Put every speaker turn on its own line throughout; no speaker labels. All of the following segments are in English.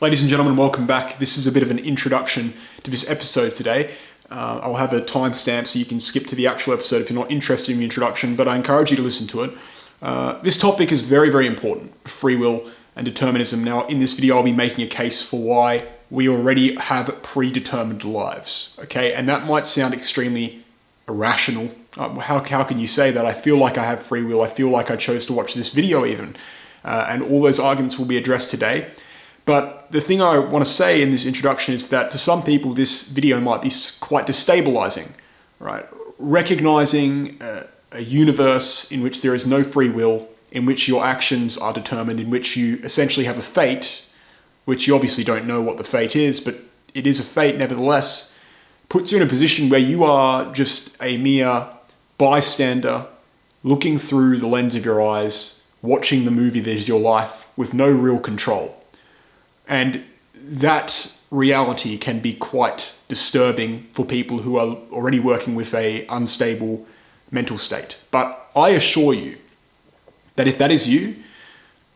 Ladies and gentlemen, welcome back. This is a bit of an introduction to this episode today. I'll have a timestamp so you can skip to the actual episode if you're not interested in the introduction, but I encourage you to listen to it. This topic is very, very important, free will and determinism. Now, in this video, I'll be making a case for why we already have predetermined lives, okay? And that might sound extremely irrational. How can you say that? I feel like I have free will. I feel like I chose to watch this video even. And all those arguments will be addressed today. But the thing I want to say in this introduction is that to some people, this video might be quite destabilizing, right? Recognizing a universe in which there is no free will, in which your actions are determined, in which you essentially have a fate, which you obviously don't know what the fate is, but it is a fate nevertheless, puts you in a position where you are just a mere bystander looking through the lens of your eyes, watching the movie that is your life with no real control. And that reality can be quite disturbing for people who are already working with an unstable mental state. But I assure you that if that is you,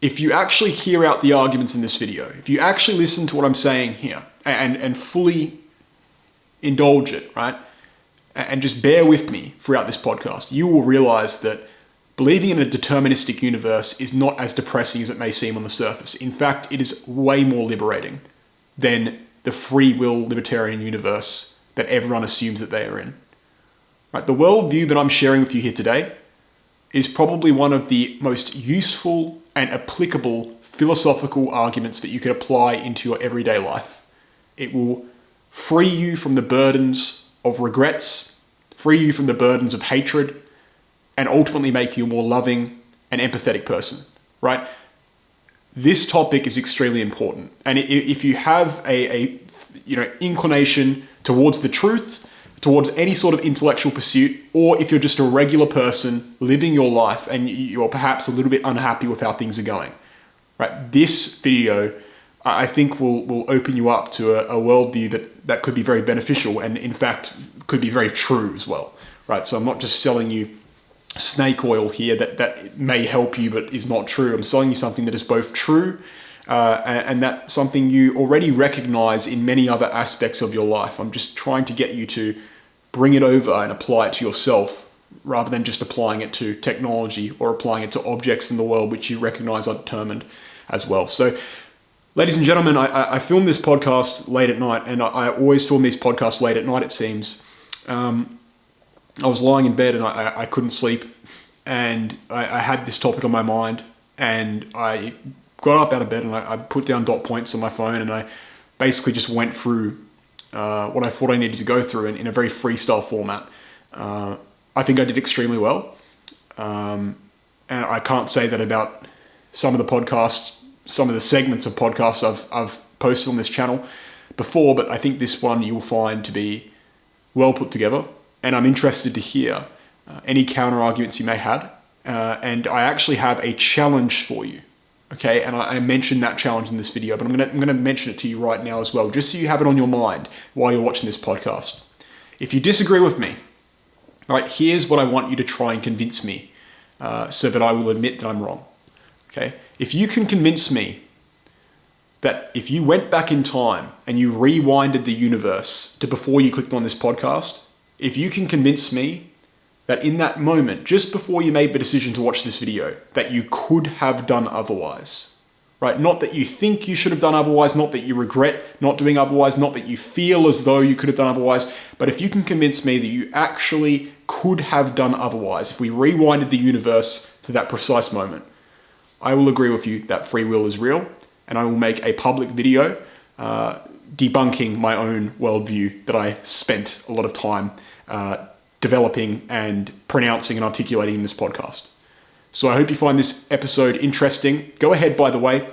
if you actually hear out the arguments in this video, if you actually listen to what I'm saying here and fully indulge it, right? And just bear with me throughout this podcast, you will realize that believing in a deterministic universe is not as depressing as it may seem on the surface. In fact, it is way more liberating than the free will libertarian universe that everyone assumes that they are in. Right? The worldview that I'm sharing with you here today is probably one of the most useful and applicable philosophical arguments that you could apply into your everyday life. It will free you from the burdens of regrets, free you from the burdens of hatred, and ultimately make you a more loving and empathetic person, right? This topic is extremely important. And if you have a inclination towards the truth, towards any sort of intellectual pursuit, or if you're just a regular person living your life and you're perhaps a little bit unhappy with how things are going, right? This video, I think will open you up to a worldview that could be very beneficial and in fact could be very true as well, right? So I'm not just selling you snake oil here that may help you but is not true. I'm selling you something that is both true and that something you already recognize in many other aspects of your life. I'm just trying to get you to bring it over and apply it to yourself rather than just applying it to technology or applying it to objects in the world which you recognize are determined as well. So ladies and gentlemen, I filmed this podcast late at night, and I always film these podcasts late at night, it seems. I was lying in bed and I couldn't sleep, and I had this topic on my mind, and I got up out of bed and I put down dot points on my phone, and I basically just went through what I thought I needed to go through in a very freestyle format. I think I did extremely well, and I can't say that about some of the podcasts, some of the segments of podcasts I've posted on this channel before, but I think this one you'll find to be well put together. And I'm interested to hear any counter arguments you may have. And I actually have a challenge for you, okay? And I mentioned that challenge in this video, but I'm gonna mention it to you right now as well, just so you have it on your mind while you're watching this podcast. If you disagree with me, right, here's what I want you to try and convince me so that I will admit that I'm wrong, okay? If you can convince me that if you went back in time and you rewinded the universe to before you clicked on this podcast, if you can convince me that in that moment, just before you made the decision to watch this video, that you could have done otherwise, right? Not that you think you should have done otherwise, not that you regret not doing otherwise, not that you feel as though you could have done otherwise, but if you can convince me that you actually could have done otherwise, if we rewinded the universe to that precise moment, I will agree with you that free will is real, and I will make a public video debunking my own worldview that I spent a lot of time developing and pronouncing and articulating in this podcast. So I hope you find this episode interesting. Go ahead, by the way,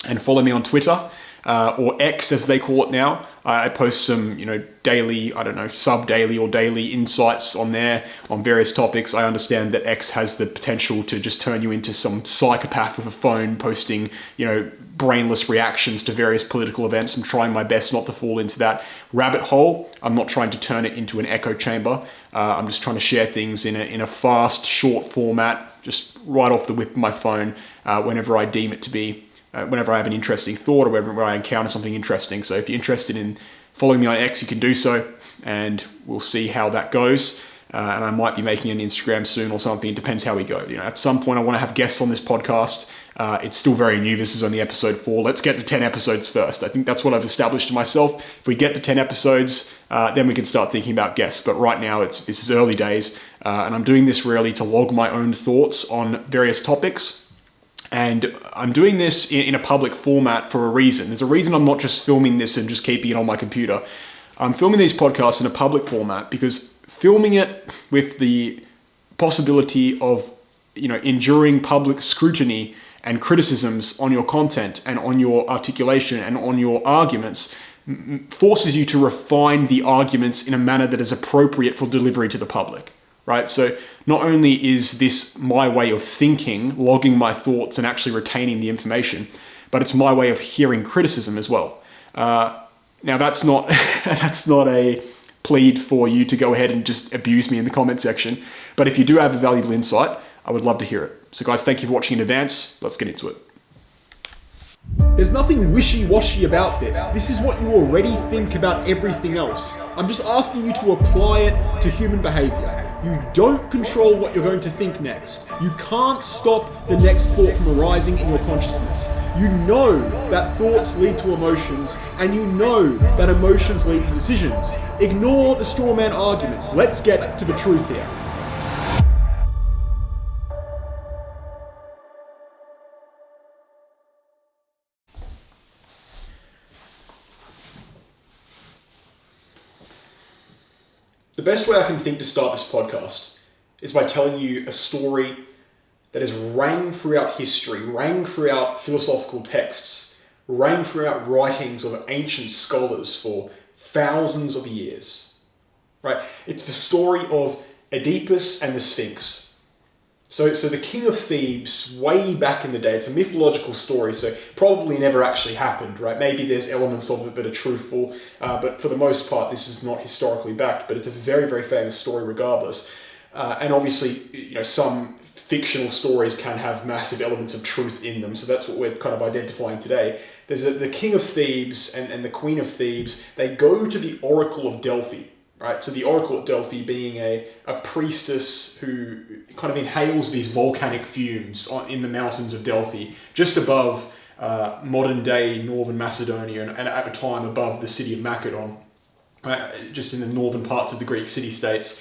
and follow me on Twitter, or X as they call it now. I post some, daily, sub-daily or daily insights on there on various topics. I understand that X has the potential to just turn you into some psychopath with a phone posting, brainless reactions to various political events. I'm trying my best not to fall into that rabbit hole. I'm not trying to turn it into an echo chamber. I'm just trying to share things in a fast, short format, just right off the whip of my phone, whenever I deem it to be whenever I have an interesting thought or whenever I encounter something interesting. So if you're interested in following me on X, you can do so, and we'll see how that goes. And I might be making an Instagram soon or something. It depends how we go. At some point I want to have guests on this podcast. It's still very new. This is only episode 4. Let's get to 10 episodes first. I think that's what I've established to myself. If we get to 10 episodes, then we can start thinking about guests. But right now, this is early days. And I'm doing this really to log my own thoughts on various topics. And I'm doing this in a public format for a reason. There's a reason I'm not just filming this and just keeping it on my computer. I'm filming these podcasts in a public format because filming it with the possibility of, enduring public scrutiny and criticisms on your content and on your articulation and on your arguments forces you to refine the arguments in a manner that is appropriate for delivery to the public, right? So not only is this my way of thinking, logging my thoughts and actually retaining the information, but it's my way of hearing criticism as well. Now that's not that's not a plead for you to go ahead and just abuse me in the comment section, but if you do have a valuable insight, I would love to hear it. So guys, thank you for watching in advance. Let's get into it.
There's nothing wishy-washy about this. This is what you already think about everything else. I'm just asking you to apply it to human behavior. You don't control what you're going to think next. You can't stop the next thought from arising in your consciousness. You know that thoughts lead to emotions, and you know that emotions lead to decisions. Ignore the straw man arguments. Let's get to the truth here.
The best way I can think to start this podcast is by telling you a story that has rang throughout history, rang throughout philosophical texts, rang throughout writings of ancient scholars for thousands of years, right? It's the story of Oedipus and the Sphinx. So the king of Thebes, way back in the day, it's a mythological story, so probably never actually happened, right? Maybe there's elements of it that are truthful, but for the most part, this is not historically backed, but it's a very, very famous story regardless. And obviously, some fictional stories can have massive elements of truth in them, so that's what we're kind of identifying today. There's the king of Thebes and the queen of Thebes. They go to the oracle of Delphi. Right, so the oracle at Delphi being a priestess who kind of inhales these volcanic fumes in the mountains of Delphi, just above modern day northern Macedonia and at the time above the city of Macedon, right, just in the northern parts of the Greek city-states.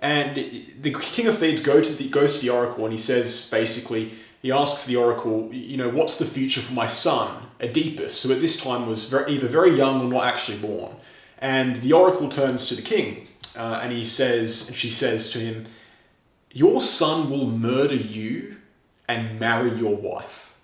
And the king of Thebes goes to the oracle and he says, basically, he asks the oracle, what's the future for my son, Oedipus, who at this time was either very young or not actually born. And the oracle turns to the king and she says to him, your son will murder you and marry your wife.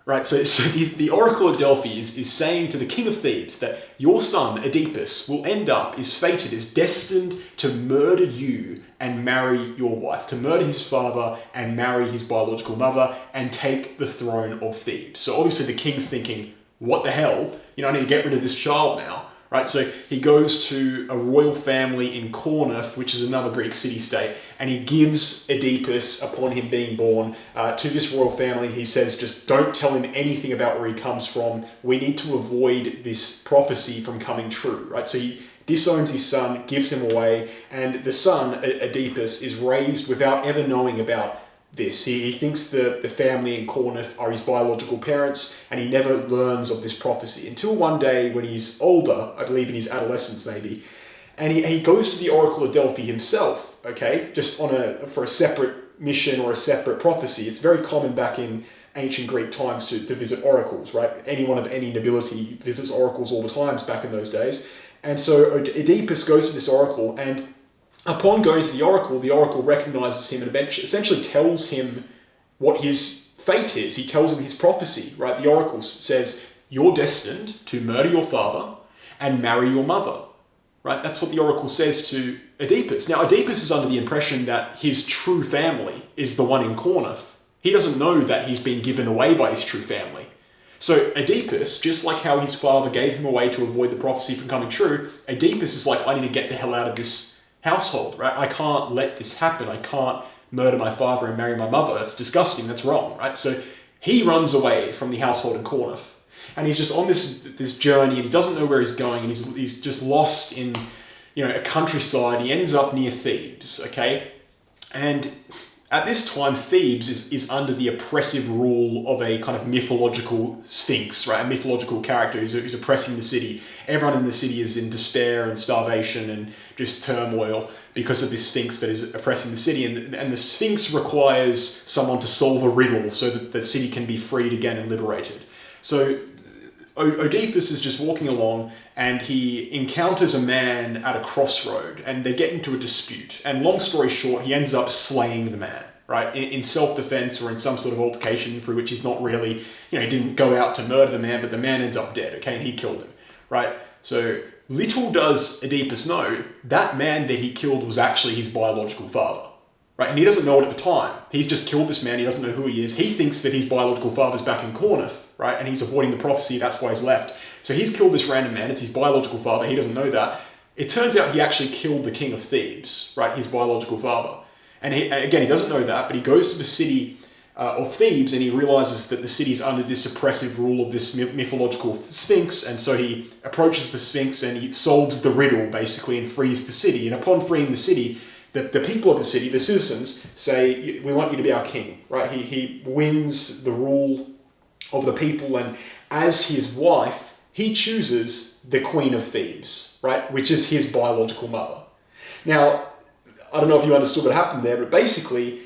Right, so the oracle of Delphi is saying to the king of Thebes that your son, Oedipus, is fated, is destined to murder you and marry your wife, to murder his father and marry his biological mother and take the throne of Thebes. So obviously the king's thinking, what the hell? I need to get rid of this child now. Right, so he goes to a royal family in Corinth, which is another Greek city-state, and he gives Oedipus, upon him being born, to this royal family. He says, just don't tell him anything about where he comes from. We need to avoid this prophecy from coming true. Right, so he disowns his son, gives him away, and the son, Oedipus, is raised without ever knowing about this. He thinks the family in Corinth are his biological parents, and he never learns of this prophecy until one day when he's older, I believe in his adolescence maybe, and he goes to the oracle of Delphi himself, okay, just for a separate mission or a separate prophecy. It's very common back in ancient Greek times to visit oracles, right? Anyone of any nobility visits oracles all the times back in those days. And so Oedipus goes to this oracle, and upon going to the oracle recognizes him and essentially tells him what his fate is. He tells him his prophecy, right? The oracle says, you're destined to murder your father and marry your mother, right? That's what the oracle says to Oedipus. Now, Oedipus is under the impression that his true family is the one in Corinth. He doesn't know that he's been given away by his true family. So Oedipus, just like how his father gave him away to avoid the prophecy from coming true, Oedipus is like, I need to get the hell out of this household, right? I can't let this happen. I can't murder my father and marry my mother. That's disgusting. That's wrong, right? So he runs away from the household in Corinth. And he's just on this journey, and he doesn't know where he's going, and he's just lost in, a countryside. He ends up near Thebes, okay? And at this time, Thebes is under the oppressive rule of a kind of mythological sphinx, right? A mythological character who's oppressing the city. Everyone in the city is in despair and starvation and just turmoil because of this sphinx that is oppressing the city. And the sphinx requires someone to solve a riddle so that the city can be freed again and liberated. So Oedipus is just walking along, and he encounters a man at a crossroad, and they get into a dispute. And long story short, he ends up slaying the man, right? In self-defense or in some sort of altercation for which he's not really, he didn't go out to murder the man, but the man ends up dead, okay? And he killed him, right? So little does Oedipus know, that man that he killed was actually his biological father, right? And he doesn't know it at the time. He's just killed this man. He doesn't know who he is. He thinks that his biological father's back in Corinth, right? And he's avoiding the prophecy. That's why he's left. So he's killed this random man. It's his biological father. He doesn't know that. It turns out he actually killed the king of Thebes, right? His biological father. And he doesn't know that, but he goes to the city of Thebes, and he realizes that the city's under this oppressive rule of this mythological sphinx. And so he approaches the sphinx, and he solves the riddle, basically, and frees the city. And upon freeing the city, the people of the city, the citizens, say, we want you to be our king, right? He wins the rule of the people, and as his wife, he chooses the Queen of Thebes, right? Which is his biological mother. Now, I don't know if you understood what happened there, but basically,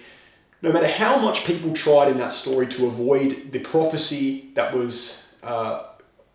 no matter how much people tried in that story to avoid the prophecy that was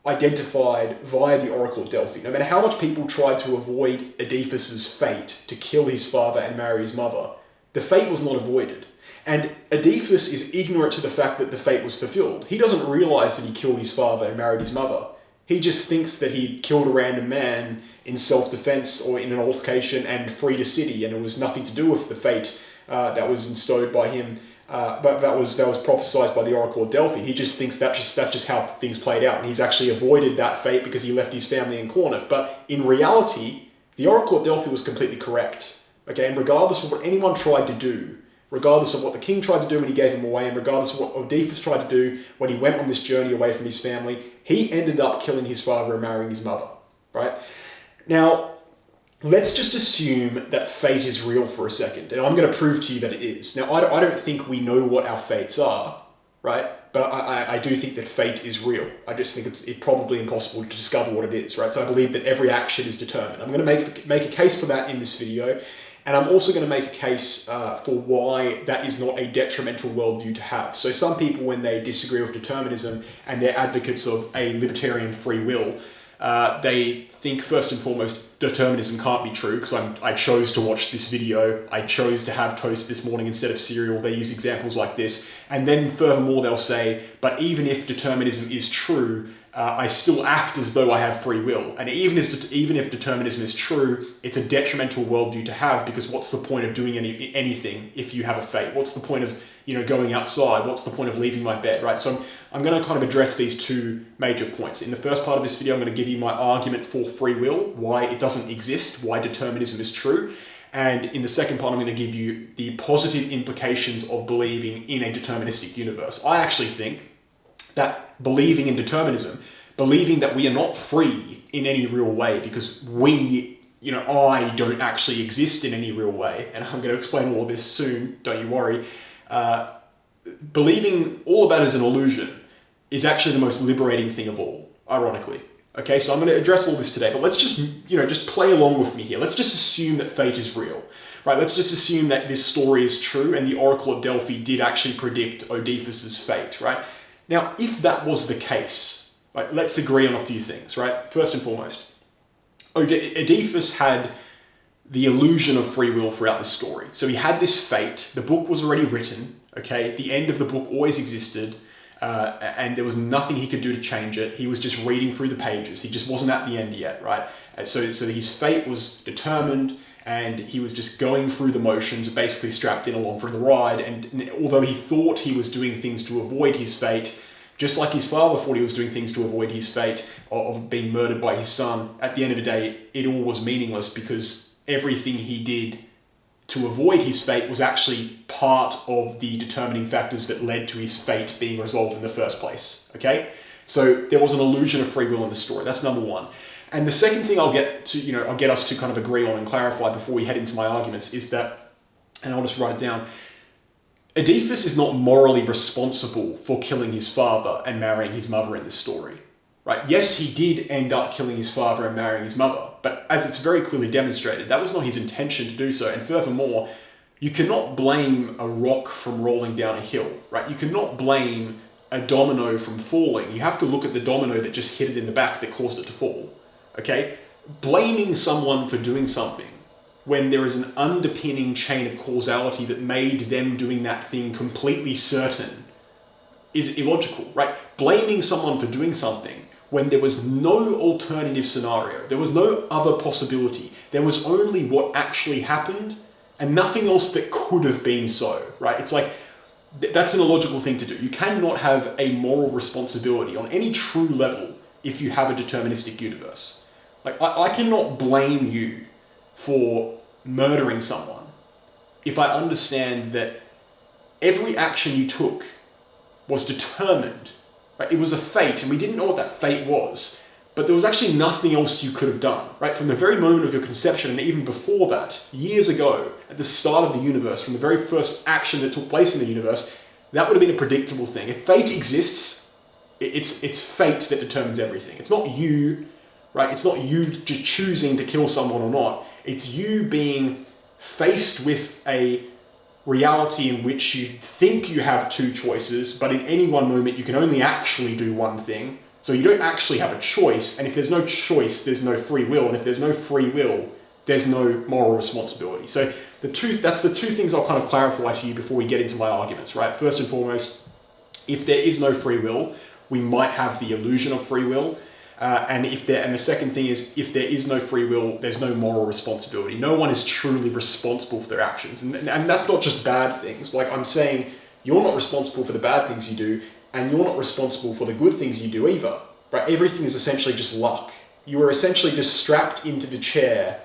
identified via the Oracle of Delphi, no matter how much people tried to avoid Oedipus's fate to kill his father and marry his mother, the fate was not avoided. And Oedipus is ignorant to the fact that the fate was fulfilled. He doesn't realize that he killed his father and married his mother. He just thinks that he killed a random man in self-defense or in an altercation and freed a city, and it was nothing to do with the fate that was bestowed by him, but that was prophesied by the Oracle of Delphi. He just thinks that's just how things played out, and he's actually avoided that fate because he left his family in Corinth. But in reality, the Oracle of Delphi was completely correct. Okay, and regardless of what anyone tried to do, regardless of what the king tried to do when he gave him away, and regardless of what Oedipus tried to do when he went on this journey away from his family, he ended up killing his father and marrying his mother, right? Now, let's just assume that fate is real for a second, and I'm going to prove to you that it is. Now, I don't think we know what our fates are, right? But I do think that fate is real. I just think it's probably impossible to discover what it is, right? So I believe that every action is determined. I'm going to make a case for that in this video, and I'm also going to make a case for why that is not a detrimental worldview to have. So some people, when they disagree with determinism and they're advocates of a libertarian free will, they think first and foremost determinism can't be true, because I chose to watch this video, I chose to have toast this morning instead of cereal. They use examples like this, and then furthermore they'll say, but even if determinism is true, I still act as though I have free will. And even if determinism is true, it's a detrimental worldview to have, because what's the point of doing anything if you have a fate? What's the point of going outside? What's the point of leaving my bed, right? So I'm going to kind of address these two major points. In the first part of this video, I'm going to give you my argument for free will, why it doesn't exist, why determinism is true. And in the second part, I'm going to give you the positive implications of believing in a deterministic universe. I actually think that believing in determinism, believing that we are not free in any real way, because I don't actually exist in any real way, and I'm going to explain all of this soon, don't you worry. Believing all of that is an illusion is actually the most liberating thing of all, ironically. Okay, so I'm going to address all this today, but let's just, just play along with me here. Let's just assume that fate is real, right? Let's just assume that this story is true and the Oracle of Delphi did actually predict Oedipus's fate, right? Now, if that was the case, right, let's agree on a few things, right? First and foremost, Oedipus had the illusion of free will throughout the story. So he had this fate, the book was already written, okay? The end of the book always existed, and there was nothing he could do to change it. He was just reading through the pages. He just wasn't at the end yet, right? So his fate was determined, and he was just going through the motions, basically strapped in along for the ride. And although he thought he was doing things to avoid his fate, just like his father thought he was doing things to avoid his fate of being murdered by his son, at the end of the day, it all was meaningless, because everything he did to avoid his fate was actually part of the determining factors that led to his fate being resolved in the first place, okay? So there was an illusion of free will in the story. That's number one. And the second thing I'll get us to kind of agree on and clarify before we head into my arguments is that, and I'll just write it down, Oedipus is not morally responsible for killing his father and marrying his mother in this story, right? Yes, he did end up killing his father and marrying his mother, but as it's very clearly demonstrated, that was not his intention to do so. And furthermore, you cannot blame a rock from rolling down a hill, right? You cannot blame a domino from falling. You have to look at the domino that just hit it in the back that caused it to fall, okay? Blaming someone for doing something when there is an underpinning chain of causality that made them doing that thing completely certain is illogical, right? Blaming someone for doing something when there was no alternative scenario, there was no other possibility, there was only what actually happened and nothing else that could have been so, right? It's like, that's an illogical thing to do. You cannot have a moral responsibility on any true level if you have a deterministic universe. Like, I cannot blame you for murdering someone if I understand that every action you took was determined, right? It was a fate, and we didn't know what that fate was, but there was actually nothing else you could have done, right? From the very moment of your conception, and even before that, years ago, at the start of the universe, from the very first action that took place in the universe, that would have been a predictable thing. If fate exists, it's fate that determines everything. It's not you, right? It's not you just choosing to kill someone or not. It's you being faced with a reality in which you think you have two choices, but in any one moment you can only actually do one thing. So you don't actually have a choice, and if there's no choice, there's no free will, and if there's no free will, there's no moral responsibility. So that's the two things I'll kind of clarify to you before we get into my arguments, right? First and foremost, if there is no free will, we might have the illusion of free will. And the second thing is, if there is no free will, there's no moral responsibility. No one is truly responsible for their actions. And that's not just bad things. Like I'm saying, you're not responsible for the bad things you do, and you're not responsible for the good things you do either, right? Everything is essentially just luck. You are essentially just strapped into the chair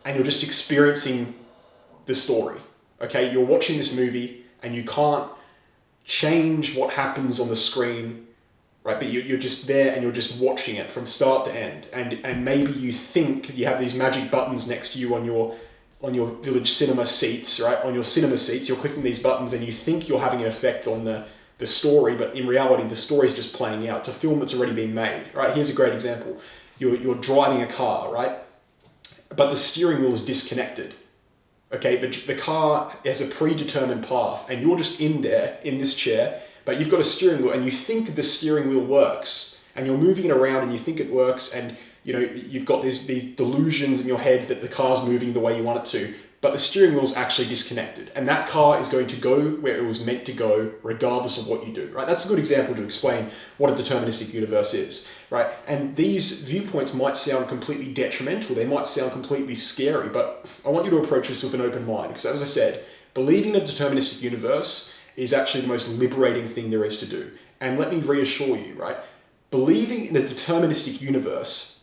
and you're just experiencing the story, okay? You're watching this movie and you can't change what happens on the screen, right? But you're just there and you're just watching it from start to end. And maybe you think you have these magic buttons next to you on your village cinema seats, right? On your cinema seats, you're clicking these buttons and you think you're having an effect on the story, but in reality, the story is just playing out. It's a film that's already been made, right? Here's a great example. You're driving a car, right? But the steering wheel is disconnected, okay? But the car has a predetermined path and you're just in there, in this chair, but you've got a steering wheel and you think the steering wheel works and you're moving it around and you think it works and you've got these delusions in your head that the car's moving the way you want it to, but the steering wheel's actually disconnected and that car is going to go where it was meant to go regardless of what you do, right? That's a good example to explain what a deterministic universe is, right? And these viewpoints might sound completely detrimental, they might sound completely scary, but I want you to approach this with an open mind, because as I said, believing in a deterministic universe is actually the most liberating thing there is to do. And let me reassure you, right? Believing in a deterministic universe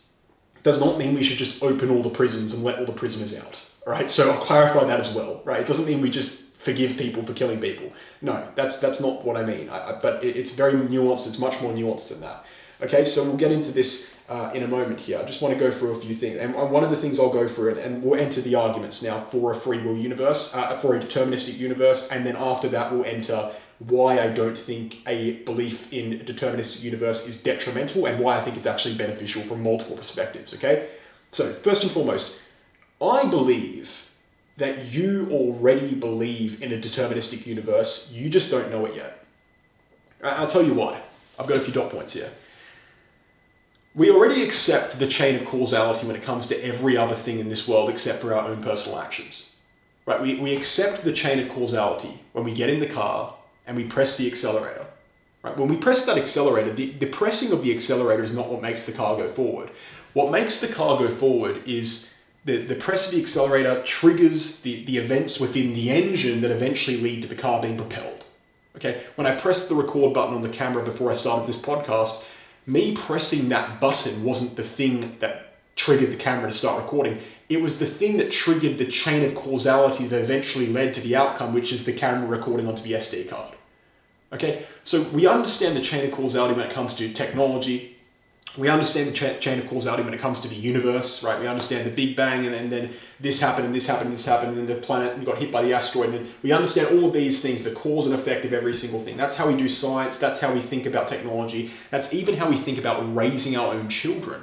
does not mean we should just open all the prisons and let all the prisoners out. All right, so I'll clarify that as well, right? It doesn't mean we just forgive people for killing people. No, that's not what I mean. But it's very nuanced. It's much more nuanced than that. Okay, so we'll get into this in a moment here. I just want to go through a few things. And one of the things I'll go through, and we'll enter the arguments now for a free will universe, for a deterministic universe, and then after that we'll enter why I don't think a belief in a deterministic universe is detrimental and why I think it's actually beneficial from multiple perspectives, okay? So first and foremost, I believe that you already believe in a deterministic universe, you just don't know it yet. I'll tell you why. I've got a few dot points here. We already accept the chain of causality when it comes to every other thing in this world except for our own personal actions. Right? We accept the chain of causality when we get in the car and we press the accelerator. Right? When we press that accelerator, the pressing of the accelerator is not what makes the car go forward. What makes the car go forward is the press of the accelerator triggers the events within the engine that eventually lead to the car being propelled. Okay? When I pressed the record button on the camera before I started this podcast, me pressing that button wasn't the thing that triggered the camera to start recording. It was the thing that triggered the chain of causality that eventually led to the outcome, which is the camera recording onto the SD card. Okay, so we understand the chain of causality when it comes to technology. We understand the chain of causality when it comes to the universe, right? We understand the Big Bang, and then this happened, and this happened, and this happened, and then the planet got hit by the asteroid. And then we understand all of these things, the cause and effect of every single thing. That's how we do science. That's how we think about technology. That's even how we think about raising our own children.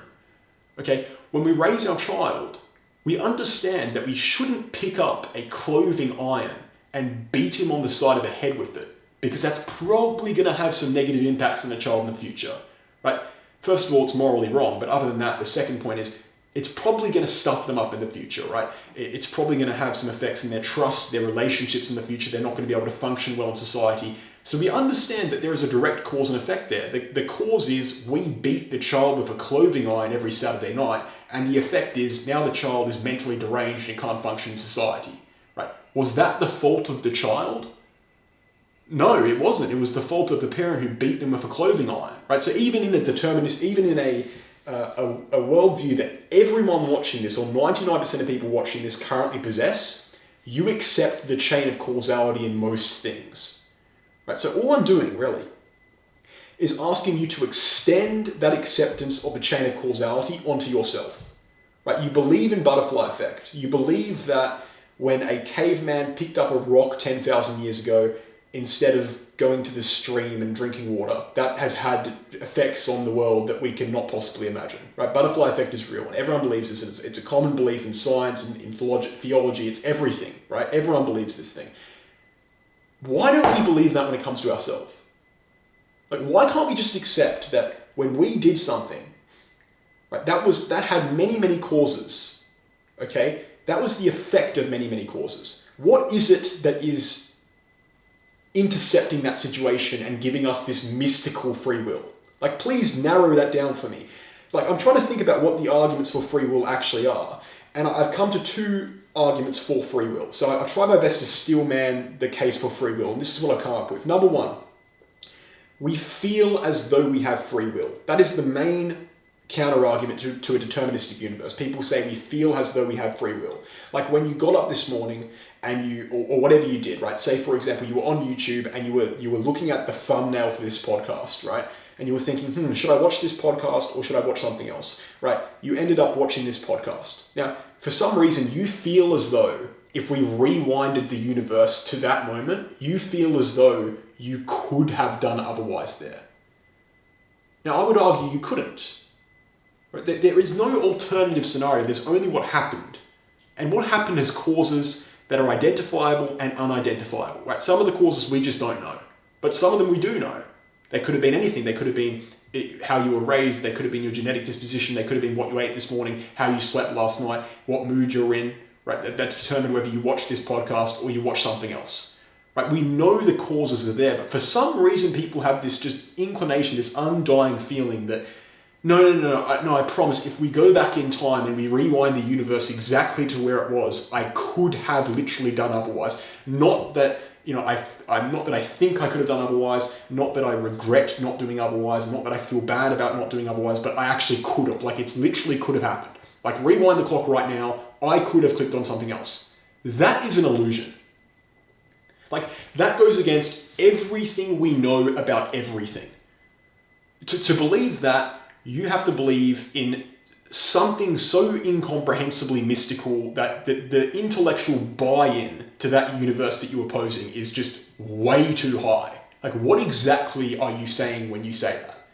Okay, when we raise our child, we understand that we shouldn't pick up a clothing iron and beat him on the side of the head with it, because that's probably going to have some negative impacts on the child in the future, right? First of all, it's morally wrong, but other than that, the second point is it's probably going to stuff them up in the future, right? It's probably going to have some effects in their trust, their relationships in the future. They're not going to be able to function well in society. So we understand that there is a direct cause and effect there. The cause is we beat the child with a clothing iron every Saturday night, and the effect is now the child is mentally deranged and can't function in society, right? Was that the fault of the child? No, it wasn't. It was the fault of the parent who beat them with a clothing iron, right? So even in a determinist, even in a worldview that everyone watching this, or 99% of people watching this currently possess, you accept the chain of causality in most things, right? So all I'm doing really is asking you to extend that acceptance of the chain of causality onto yourself, right? You believe in butterfly effect. You believe that when a caveman picked up a rock 10,000 years ago, instead of going to the stream and drinking water, that has had effects on the world that we cannot possibly imagine, right? Butterfly effect is real, and everyone believes this, and it's a common belief in science and in theology, it's everything, right? Everyone believes this thing. Why don't we believe that when it comes to ourselves? Like, why can't we just accept that when we did something, right, that had many, many causes, okay? That was the effect of many, many causes. What is it that is intercepting that situation and giving us this mystical free will? Like, please narrow that down for me. Like, I'm trying to think about what the arguments for free will actually are. And I've come to two arguments for free will. So I've tried my best to steelman the case for free will. And this is what I've come up with. Number one, we feel as though we have free will. That is the main counter-argument to a deterministic universe. People say we feel as though we have free will. Like when you got up this morning and or whatever you did, right? Say, for example, you were on YouTube and you were looking at the thumbnail for this podcast, right? And you were thinking, should I watch this podcast or should I watch something else, right? You ended up watching this podcast. Now, for some reason, you feel as though if we rewinded the universe to that moment, you feel as though you could have done otherwise there. Now, I would argue you couldn't. Right? There is no alternative scenario. There's only what happened. And what happened has causes that are identifiable and unidentifiable. Right? Some of the causes we just don't know. But some of them we do know. They could have been anything. They could have been how you were raised. They could have been your genetic disposition. They could have been what you ate this morning, how you slept last night, what mood you're in. Right? That determined whether you watch this podcast or you watch something else. Right? We know the causes are there, but for some reason people have this just inclination, this undying feeling that no, I promise, if we go back in time and we rewind the universe exactly to where it was, I could have literally done otherwise. Not that, I'm not that I think I could have done otherwise, not that I regret not doing otherwise, not that I feel bad about not doing otherwise, but I actually could have. Like, it's literally could have happened. Like, rewind the clock right now, I could have clicked on something else. That is an illusion. Like, that goes against everything we know about everything. To believe that, you have to believe in something so incomprehensibly mystical that the intellectual buy-in to that universe that you're opposing is just way too high. Like, what exactly are you saying when you say that?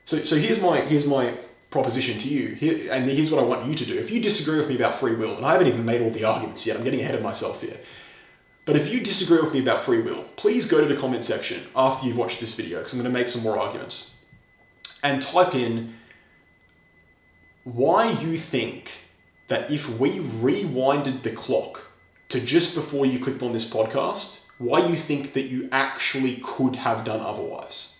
So here's my proposition to you, and here's what I want you to do. If you disagree with me about free will, and I haven't even made all the arguments yet, I'm getting ahead of myself here. But if you disagree with me about free will, please go to the comment section after you've watched this video, because I'm going to make some more arguments. And type in why you think that if we rewinded the clock to just before you clicked on this podcast, why you think that you actually could have done otherwise.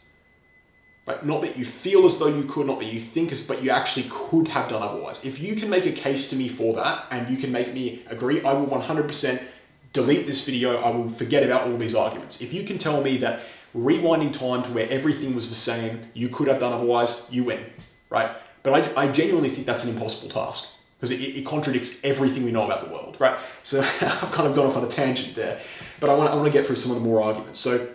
Right? Not that you feel as though you could, not that you think but you actually could have done otherwise. If you can make a case to me for that, and you can make me agree, I will 100% delete this video. I will forget about all these arguments. If you can tell me that rewinding time to where everything was the same, you could have done otherwise, you win, right? But I genuinely think that's an impossible task, because it contradicts everything we know about the world, right? So I've kind of gone off on a tangent there, but I want to get through some of the more arguments. So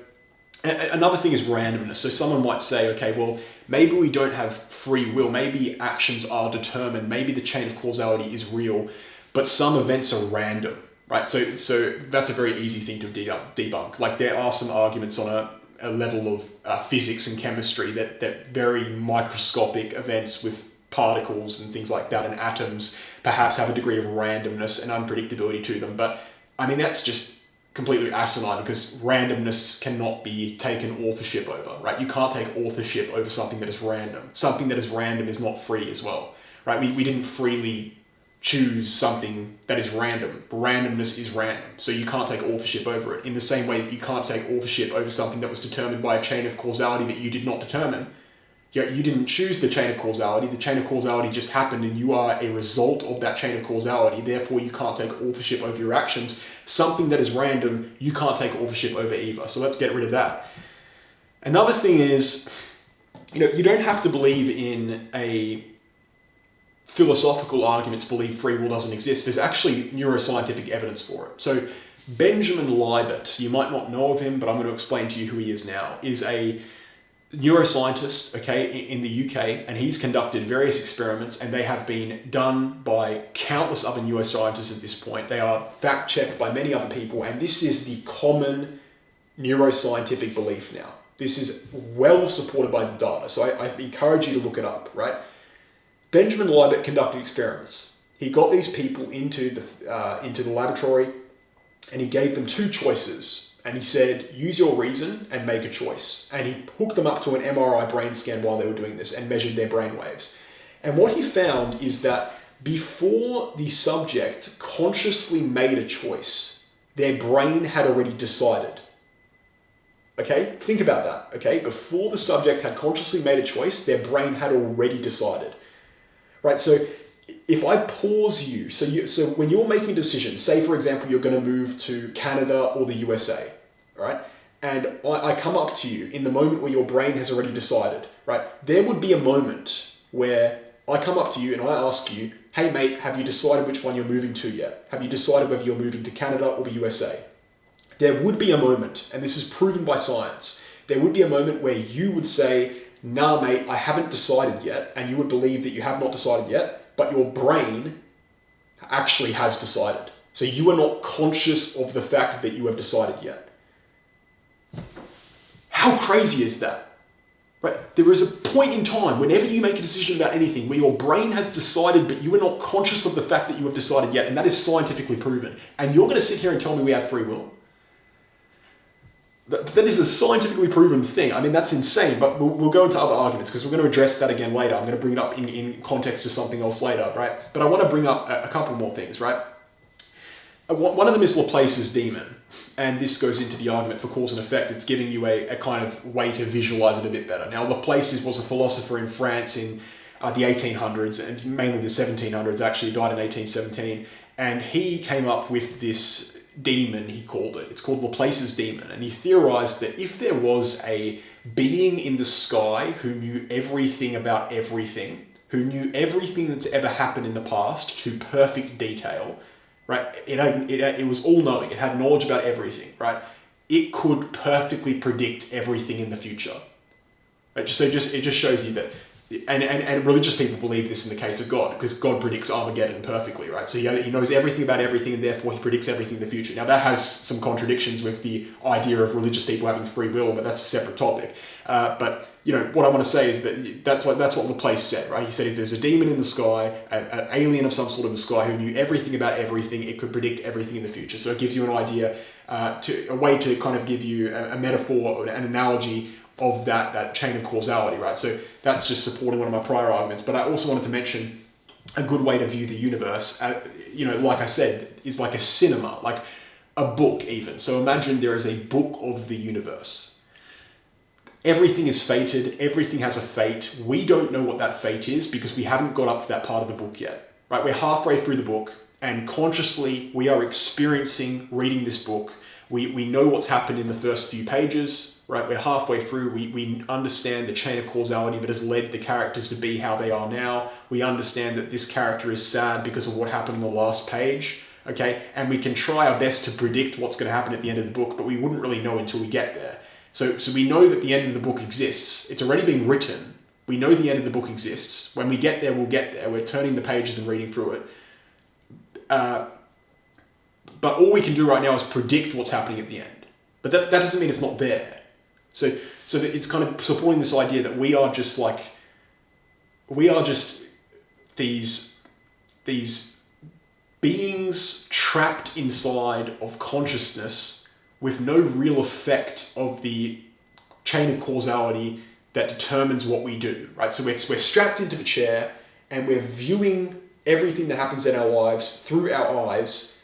another thing is randomness. So someone might say, okay, well, maybe we don't have free will. Maybe actions are determined. Maybe the chain of causality is real, but some events are random, right? So that's a very easy thing to debunk. Like there are some arguments on a level of physics and chemistry that very microscopic events with particles and things like that and atoms perhaps have a degree of randomness and unpredictability to them. But I mean, that's just completely asinine because randomness cannot be taken authorship over, right? You can't take authorship over something that is random. Something that is random is not free as well, right? We didn't freely choose something that is random. Randomness is random, so you can't take authorship over it. In the same way that you can't take authorship over something that was determined by a chain of causality that you did not determine. You didn't choose the chain of causality. The chain of causality just happened and you are a result of that chain of causality. Therefore, you can't take authorship over your actions. Something that is random, you can't take authorship over either. So let's get rid of that. Another thing is, you don't have to believe in a philosophical argument to believe free will doesn't exist. There's actually neuroscientific evidence for it. So Benjamin Libet, you might not know of him, but I'm going to explain to you who he is now, is a neuroscientist, in the UK, and he's conducted various experiments, and they have been done by countless other neuroscientists at this point. They are fact-checked by many other people, and this is the common neuroscientific belief now. This is well supported by the data, so I encourage you to look it up, right? Benjamin Libet conducted experiments. He got these people into the laboratory, and he gave them two choices. And he said, use your reason and make a choice. And he hooked them up to an MRI brain scan while they were doing this and measured their brain waves. And what he found is that before the subject consciously made a choice, their brain had already decided. Okay, think about that. Okay, before the subject had consciously made a choice, their brain had already decided. Right, so if I pause you, so when you're making a decision, say for example, you're going to move to Canada or the USA, right? And I come up to you in the moment where your brain has already decided, right? There would be a moment where I come up to you and I ask you, hey mate, have you decided which one you're moving to yet? Have you decided whether you're moving to Canada or the USA? There would be a moment, and this is proven by science, there would be a moment where you would say, nah mate, I haven't decided yet, and you would believe that you have not decided yet, but your brain actually has decided. So you are not conscious of the fact that you have decided yet. How crazy is that? Right? There is a point in time, whenever you make a decision about anything, where your brain has decided, but you are not conscious of the fact that you have decided yet, and that is scientifically proven. And you're going to sit here and tell me we have free will? That is a scientifically proven thing. I mean, that's insane, but we'll go into other arguments because we're going to address that again later. I'm going to bring it up in context to something else later, right? But I want to bring up a couple more things, right? One of them is Laplace's demon, and this goes into the argument for cause and effect. It's giving you a kind of way to visualize it a bit better. Now, Laplace was a philosopher in France in the 1800s, and mainly the 1700s, actually. He died in 1817, and he came up with this demon, he called it. It's called Laplace's demon, and he theorized that if there was a being in the sky who knew everything about everything, who knew everything that's ever happened in the past to perfect detail, right? It was all-knowing. It had knowledge about everything, right? It could perfectly predict everything in the future. Right? So it just shows you that. And religious people believe this in the case of God, because God predicts Armageddon perfectly, right? So he knows everything about everything, and therefore he predicts everything in the future. Now that has some contradictions with the idea of religious people having free will, but that's a separate topic. But what I want to say is that that's what Laplace said, right? He said if there's a demon in the sky, an alien of some sort of the sky who knew everything about everything, it could predict everything in the future. So it gives you an idea, a way to kind of give you a metaphor or an analogy of that chain of causality, right? So that's just supporting one of my prior arguments. But I also wanted to mention a good way to view the universe, like I said, is like a cinema, like a book even. So imagine there is a book of the universe. Everything is fated, everything has a fate. We don't know what that fate is because we haven't got up to that part of the book yet, right? We're halfway through the book, and consciously we are experiencing reading this book. We know what's happened in the first few pages, right? We're halfway through. We understand the chain of causality that has led the characters to be how they are now. We understand that this character is sad because of what happened on the last page, okay? And we can try our best to predict what's going to happen at the end of the book, but we wouldn't really know until we get there. So we know that the end of the book exists. It's already been written. We know the end of the book exists. When we get there, we'll get there. We're turning the pages and reading through it. But all we can do right now is predict what's happening at the end. But that doesn't mean it's not there. So that it's kind of supporting this idea that we are just these beings trapped inside of consciousness with no real effect of the chain of causality that determines what we do, right? So we're strapped into the chair and we're viewing everything that happens in our lives through our eyes,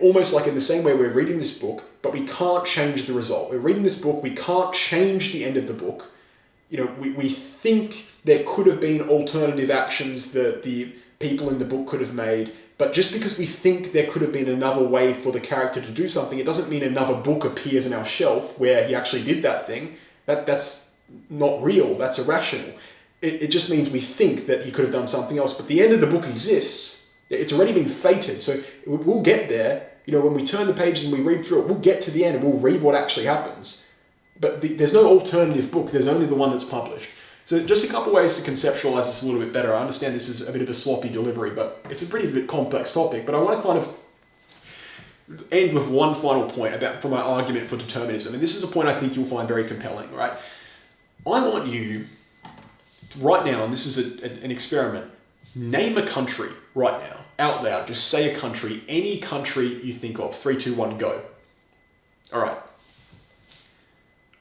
almost like in the same way we're reading this book, but we can't change the result. We're reading this book, we can't change the end of the book. You know, we think there could have been alternative actions that the people in the book could have made, but just because we think there could have been another way for the character to do something, it doesn't mean another book appears on our shelf where he actually did that thing. That's not real, that's irrational. It just means we think that he could have done something else, but the end of the book exists. It's already been fated, so we'll get there. You know, when we turn the pages and we read through it, we'll get to the end and we'll read what actually happens. But there's no alternative book, there's only the one that's published. So just a couple ways to conceptualize this a little bit better. I understand this is a bit of a sloppy delivery, but it's a pretty complex topic. But I want to kind of end with one final point for my argument for determinism. And this is a point I think you'll find very compelling, right? I want you, right now, and this is an experiment, name a country right now, out loud. Just say a country, any country you think of. 3, 2, 1, go. All right.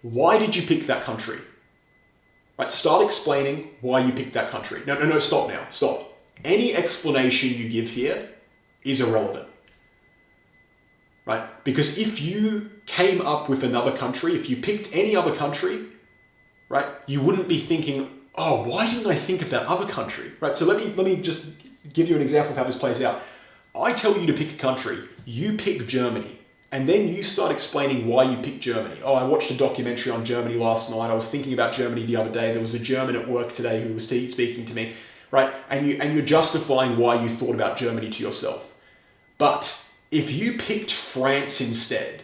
Why did you pick that country? Right, start explaining why you picked that country. No, stop now, stop. Any explanation you give here is irrelevant. Right? Because if you came up with another country, if you picked any other country, right, you wouldn't be thinking, oh, why didn't I think of that other country? Right, so let me just give you an example of how this plays out. I tell you to pick a country, you pick Germany. And then you start explaining why you picked Germany. Oh, I watched a documentary on Germany last night. I was thinking about Germany the other day. There was a German at work today who was speaking to me, right? And you're justifying why you thought about Germany to yourself. But if you picked France instead,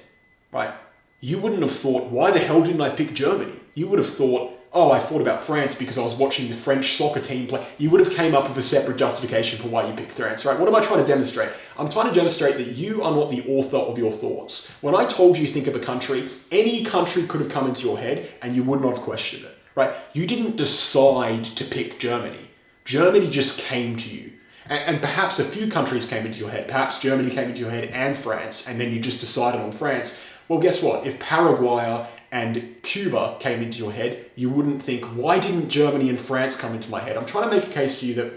right, you wouldn't have thought, why the hell didn't I pick Germany? You would have thought, oh, I thought about France because I was watching the French soccer team play. You would have came up with a separate justification for why you picked France, right? What am I trying to demonstrate? I'm trying to demonstrate that you are not the author of your thoughts. When I told you think of a country, any country could have come into your head and you would not have questioned it, right? You didn't decide to pick Germany. Germany just came to you. And perhaps a few countries came into your head. Perhaps Germany came into your head and France, and then you just decided on France. Well, guess what? If Paraguay and Cuba came into your head, you wouldn't think, why didn't Germany and France come into my head? I'm trying to make a case to you that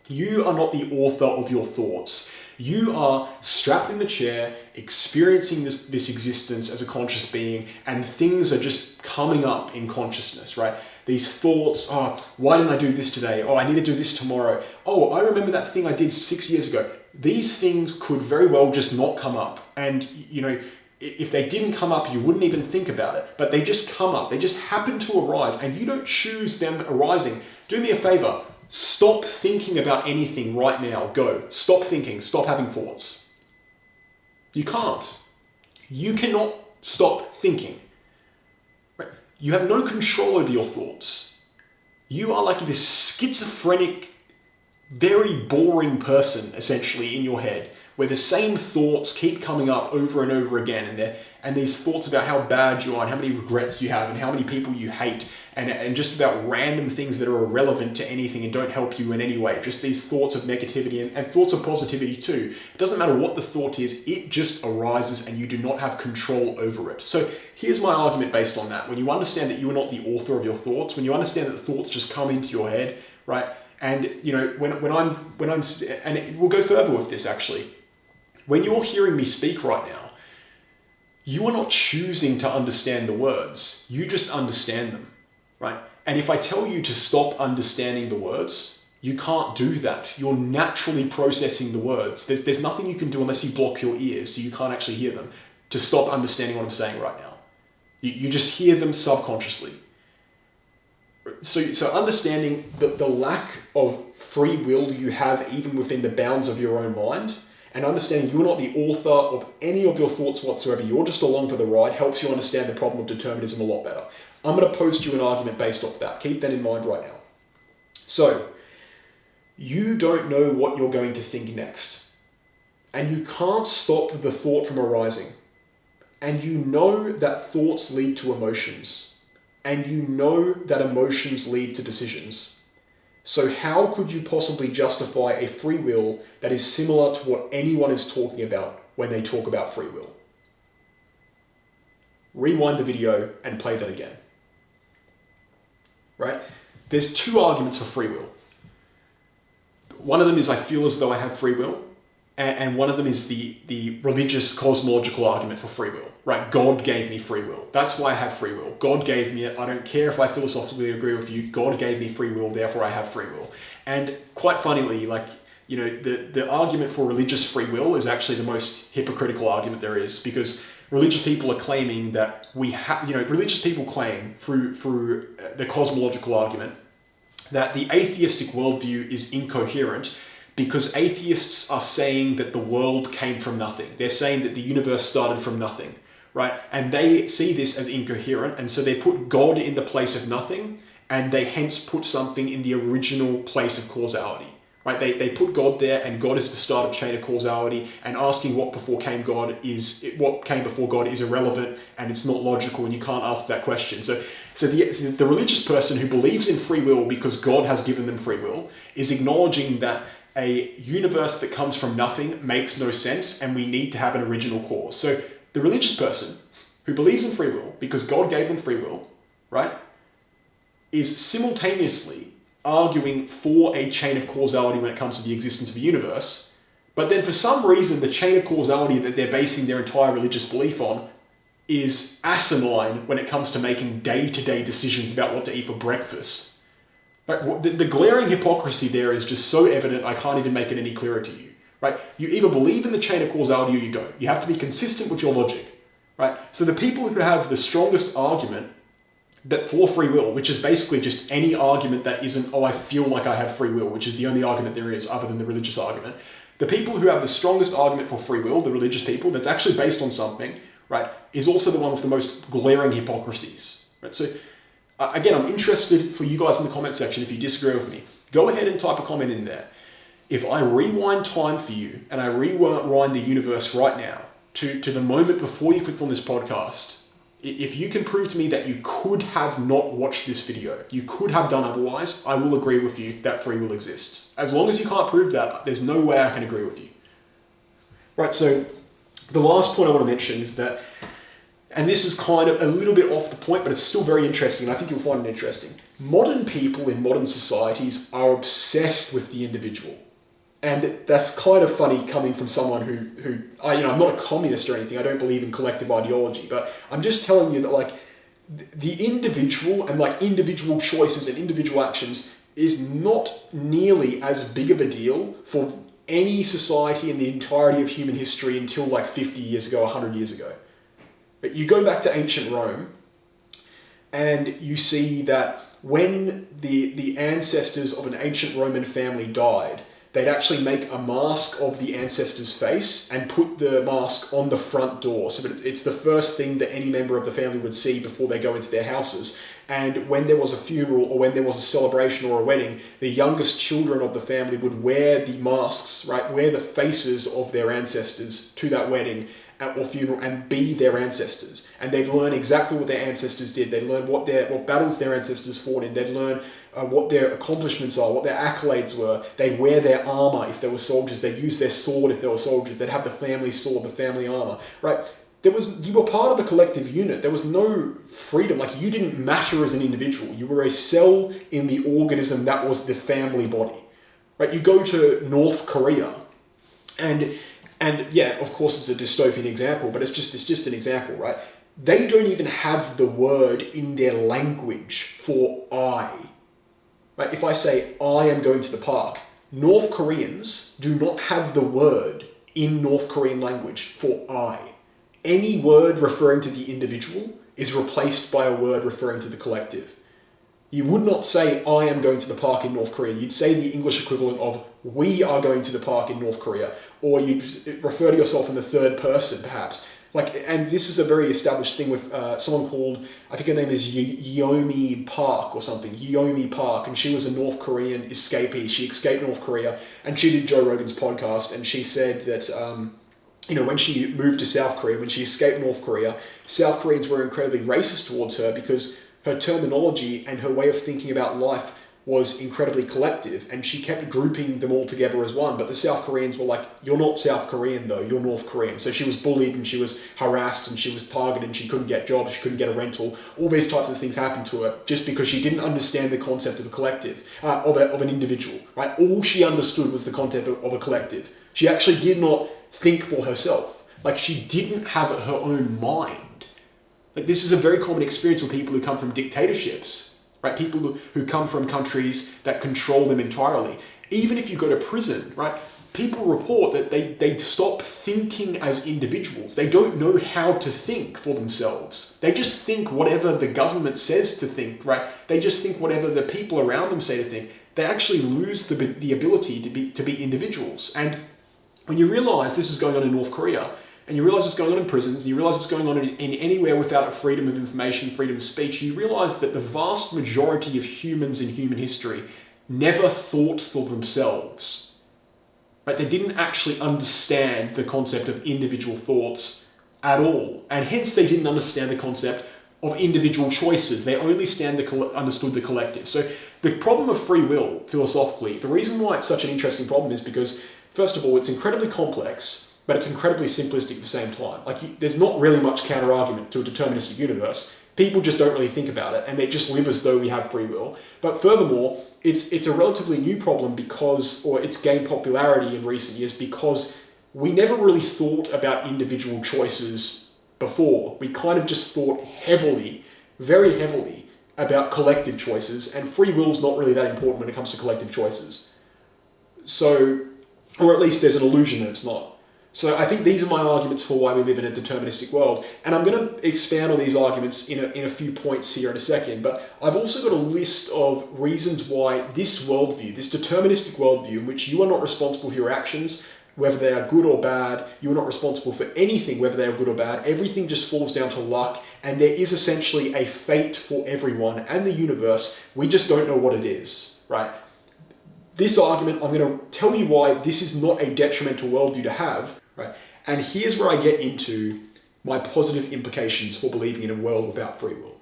you are not the author of your thoughts. You are strapped in the chair, experiencing this existence as a conscious being, and things are just coming up in consciousness, right? These thoughts, oh, why didn't I do this today? Oh, I need to do this tomorrow. Oh, I remember that thing I did 6 years ago. These things could very well just not come up. And, you know, if they didn't come up, you wouldn't even think about it, but they just come up. They just happen to arise, and you don't choose them arising. Do me a favor. Stop thinking about anything right now. Go. Stop thinking. Stop having thoughts. You can't. You cannot stop thinking. Right? You have no control over your thoughts. You are like this schizophrenic, very boring person, essentially, in your head, where the same thoughts keep coming up over and over again, and these thoughts about how bad you are and how many regrets you have and how many people you hate and just about random things that are irrelevant to anything and don't help you in any way. Just these thoughts of negativity and thoughts of positivity too. It doesn't matter what the thought is, it just arises and you do not have control over it. So here's my argument based on that. When you understand that you are not the author of your thoughts, when you understand that the thoughts just come into your head, right? And you know, when I'm, and we'll go further with this actually. When you're hearing me speak right now, you are not choosing to understand the words. You just understand them, right? And if I tell you to stop understanding the words, you can't do that. You're naturally processing the words. There's nothing you can do unless you block your ears so you can't actually hear them to stop understanding what I'm saying right now. You just hear them subconsciously. So understanding the lack of free will you have even within the bounds of your own mind, and understanding you're not the author of any of your thoughts whatsoever, you're just along for the ride, helps you understand the problem of determinism a lot better. I'm going to post you an argument based off that. Keep that in mind right now. So, you don't know what you're going to think next, and you can't stop the thought from arising, and you know that thoughts lead to emotions, and you know that emotions lead to decisions. So how could you possibly justify a free will that is similar to what anyone is talking about when they talk about free will? Rewind the video and play that again. Right? There's two arguments for free will. One of them is I feel as though I have free will, and one of them is the religious cosmological argument for free will. Right? God gave me free will. That's why I have free will. God gave me it. I don't care if I philosophically agree with you. God gave me free will, therefore I have free will. And quite funnily, the argument for religious free will is actually the most hypocritical argument there is, because religious people are claiming that religious people claim through the cosmological argument that the atheistic worldview is incoherent because atheists are saying that the world came from nothing. They're saying that the universe started from nothing, right? And they see this as incoherent, and so they put God in the place of nothing, and they hence put something in the original place of causality. Right? They put God there, and God is the start of chain of causality, and asking what came before God is irrelevant, and it's not logical, and you can't ask that question. So the religious person who believes in free will because God has given them free will is acknowledging that a universe that comes from nothing makes no sense, and we need to have an original cause. So the religious person who believes in free will because God gave them free will, right, is simultaneously arguing for a chain of causality when it comes to the existence of the universe, but then for some reason the chain of causality that they're basing their entire religious belief on is asinine when it comes to making day-to-day decisions about what to eat for breakfast. Right? The glaring hypocrisy there is just so evident, I can't even make it any clearer to you. Right? You either believe in the chain of causality or you don't. You have to be consistent with your logic. Right? So the people who have the strongest argument that for free will, which is basically just any argument that isn't, I feel like I have free will, which is the only argument there is other than the religious argument. The people who have the strongest argument for free will, the religious people, that's actually based on something, right, is also the one with the most glaring hypocrisies. Right? So again, I'm interested for you guys in the comment section if you disagree with me. Go ahead and type a comment in there. If I rewind time for you and I rewind the universe right now to the moment before you clicked on this podcast, if you can prove to me that you could have not watched this video, you could have done otherwise, I will agree with you that free will exists. As long as you can't prove that, there's no way I can agree with you. Right, so the last point I want to mention is that, and this is kind of a little bit off the point, but it's still very interesting, and I think you'll find it interesting. Modern people in modern societies are obsessed with the individual. And that's kind of funny coming from someone who I'm not a communist or anything. I don't believe in collective ideology, but I'm just telling you that the individual and individual choices and individual actions is not nearly as big of a deal for any society in the entirety of human history until 50 years ago, 100 years ago. But you go back to ancient Rome and you see that when the ancestors of an ancient Roman family died, they'd actually make a mask of the ancestor's face and put the mask on the front door so that it's the first thing that any member of the family would see before they go into their houses. And when there was a funeral or when there was a celebration or a wedding, the youngest children of the family would wear the masks, right, wear the faces of their ancestors to that wedding or funeral and be their ancestors. And they'd learn exactly what their ancestors did. They'd learn what battles their ancestors fought in. They'd learn what their accomplishments are, what their accolades were. They'd wear their armor if they were soldiers. They'd use their sword if they were soldiers. They'd have the family sword, the family armor, right? You were part of a collective unit. There was no freedom. You didn't matter as an individual. You were a cell in the organism that was the family body, right? You go to North Korea and yeah, of course it's a dystopian example, but it's just an example, right? They don't even have the word in their language for I. Right? If I say, I am going to the park, North Koreans do not have the word in North Korean language for I. Any word referring to the individual is replaced by a word referring to the collective. You would not say, I am going to the park in North Korea. You'd say the English equivalent of, we are going to the park in North Korea. Or you'd refer to yourself in the third person, perhaps. And this is a very established thing with someone called, I think her name is Yeomi Park or something, Yeomi Park, and she was a North Korean escapee. She escaped North Korea, and she did Joe Rogan's podcast, and she said that, when she moved to South Korea, when she escaped North Korea, South Koreans were incredibly racist towards her because her terminology and her way of thinking about life was incredibly collective, and she kept grouping them all together as one. But the South Koreans were like, you're not South Korean though, you're North Korean. So she was bullied and she was harassed and she was targeted and she couldn't get jobs, she couldn't get a rental. All these types of things happened to her just because she didn't understand the concept of a collective, of an individual, right? All she understood was the concept of a collective. She actually did not think for herself. Like, she didn't have her own mind. Like, this is a very common experience with people who come from dictatorships, right? People who come from countries that control them entirely. Even if you go to prison, right? People report that they stop thinking as individuals. They don't know how to think for themselves. They just think whatever the government says to think, right? They just think whatever the people around them say to think. They actually lose the ability to be individuals. And when you realize this is going on in North Korea, and you realize it's going on in prisons, and you realize it's going on in anywhere without a freedom of information, freedom of speech, you realize that the vast majority of humans in human history never thought for themselves. Right? They didn't actually understand the concept of individual thoughts at all. And hence they didn't understand the concept of individual choices. They only understood the collective. So the problem of free will, philosophically, the reason why it's such an interesting problem is because, first of all, it's incredibly complex, but it's incredibly simplistic at the same time. There's not really much counter-argument to a deterministic universe. People just don't really think about it, and they just live as though we have free will. But furthermore, it's a relatively new problem it's gained popularity in recent years because we never really thought about individual choices before. We kind of just thought heavily, very heavily, about collective choices, and free will is not really that important when it comes to collective choices. So, or at least there's an illusion that it's not. So I think these are my arguments for why we live in a deterministic world. And I'm going to expand on these arguments in a few points here in a second, but I've also got a list of reasons why this worldview, this deterministic worldview in which you are not responsible for your actions, whether they are good or bad, you are not responsible for anything, whether they are good or bad, everything just falls down to luck, and there is essentially a fate for everyone and the universe, we just don't know what it is, right? This argument, I'm going to tell you why this is not a detrimental worldview to have, right? And here's where I get into my positive implications for believing in a world without free will.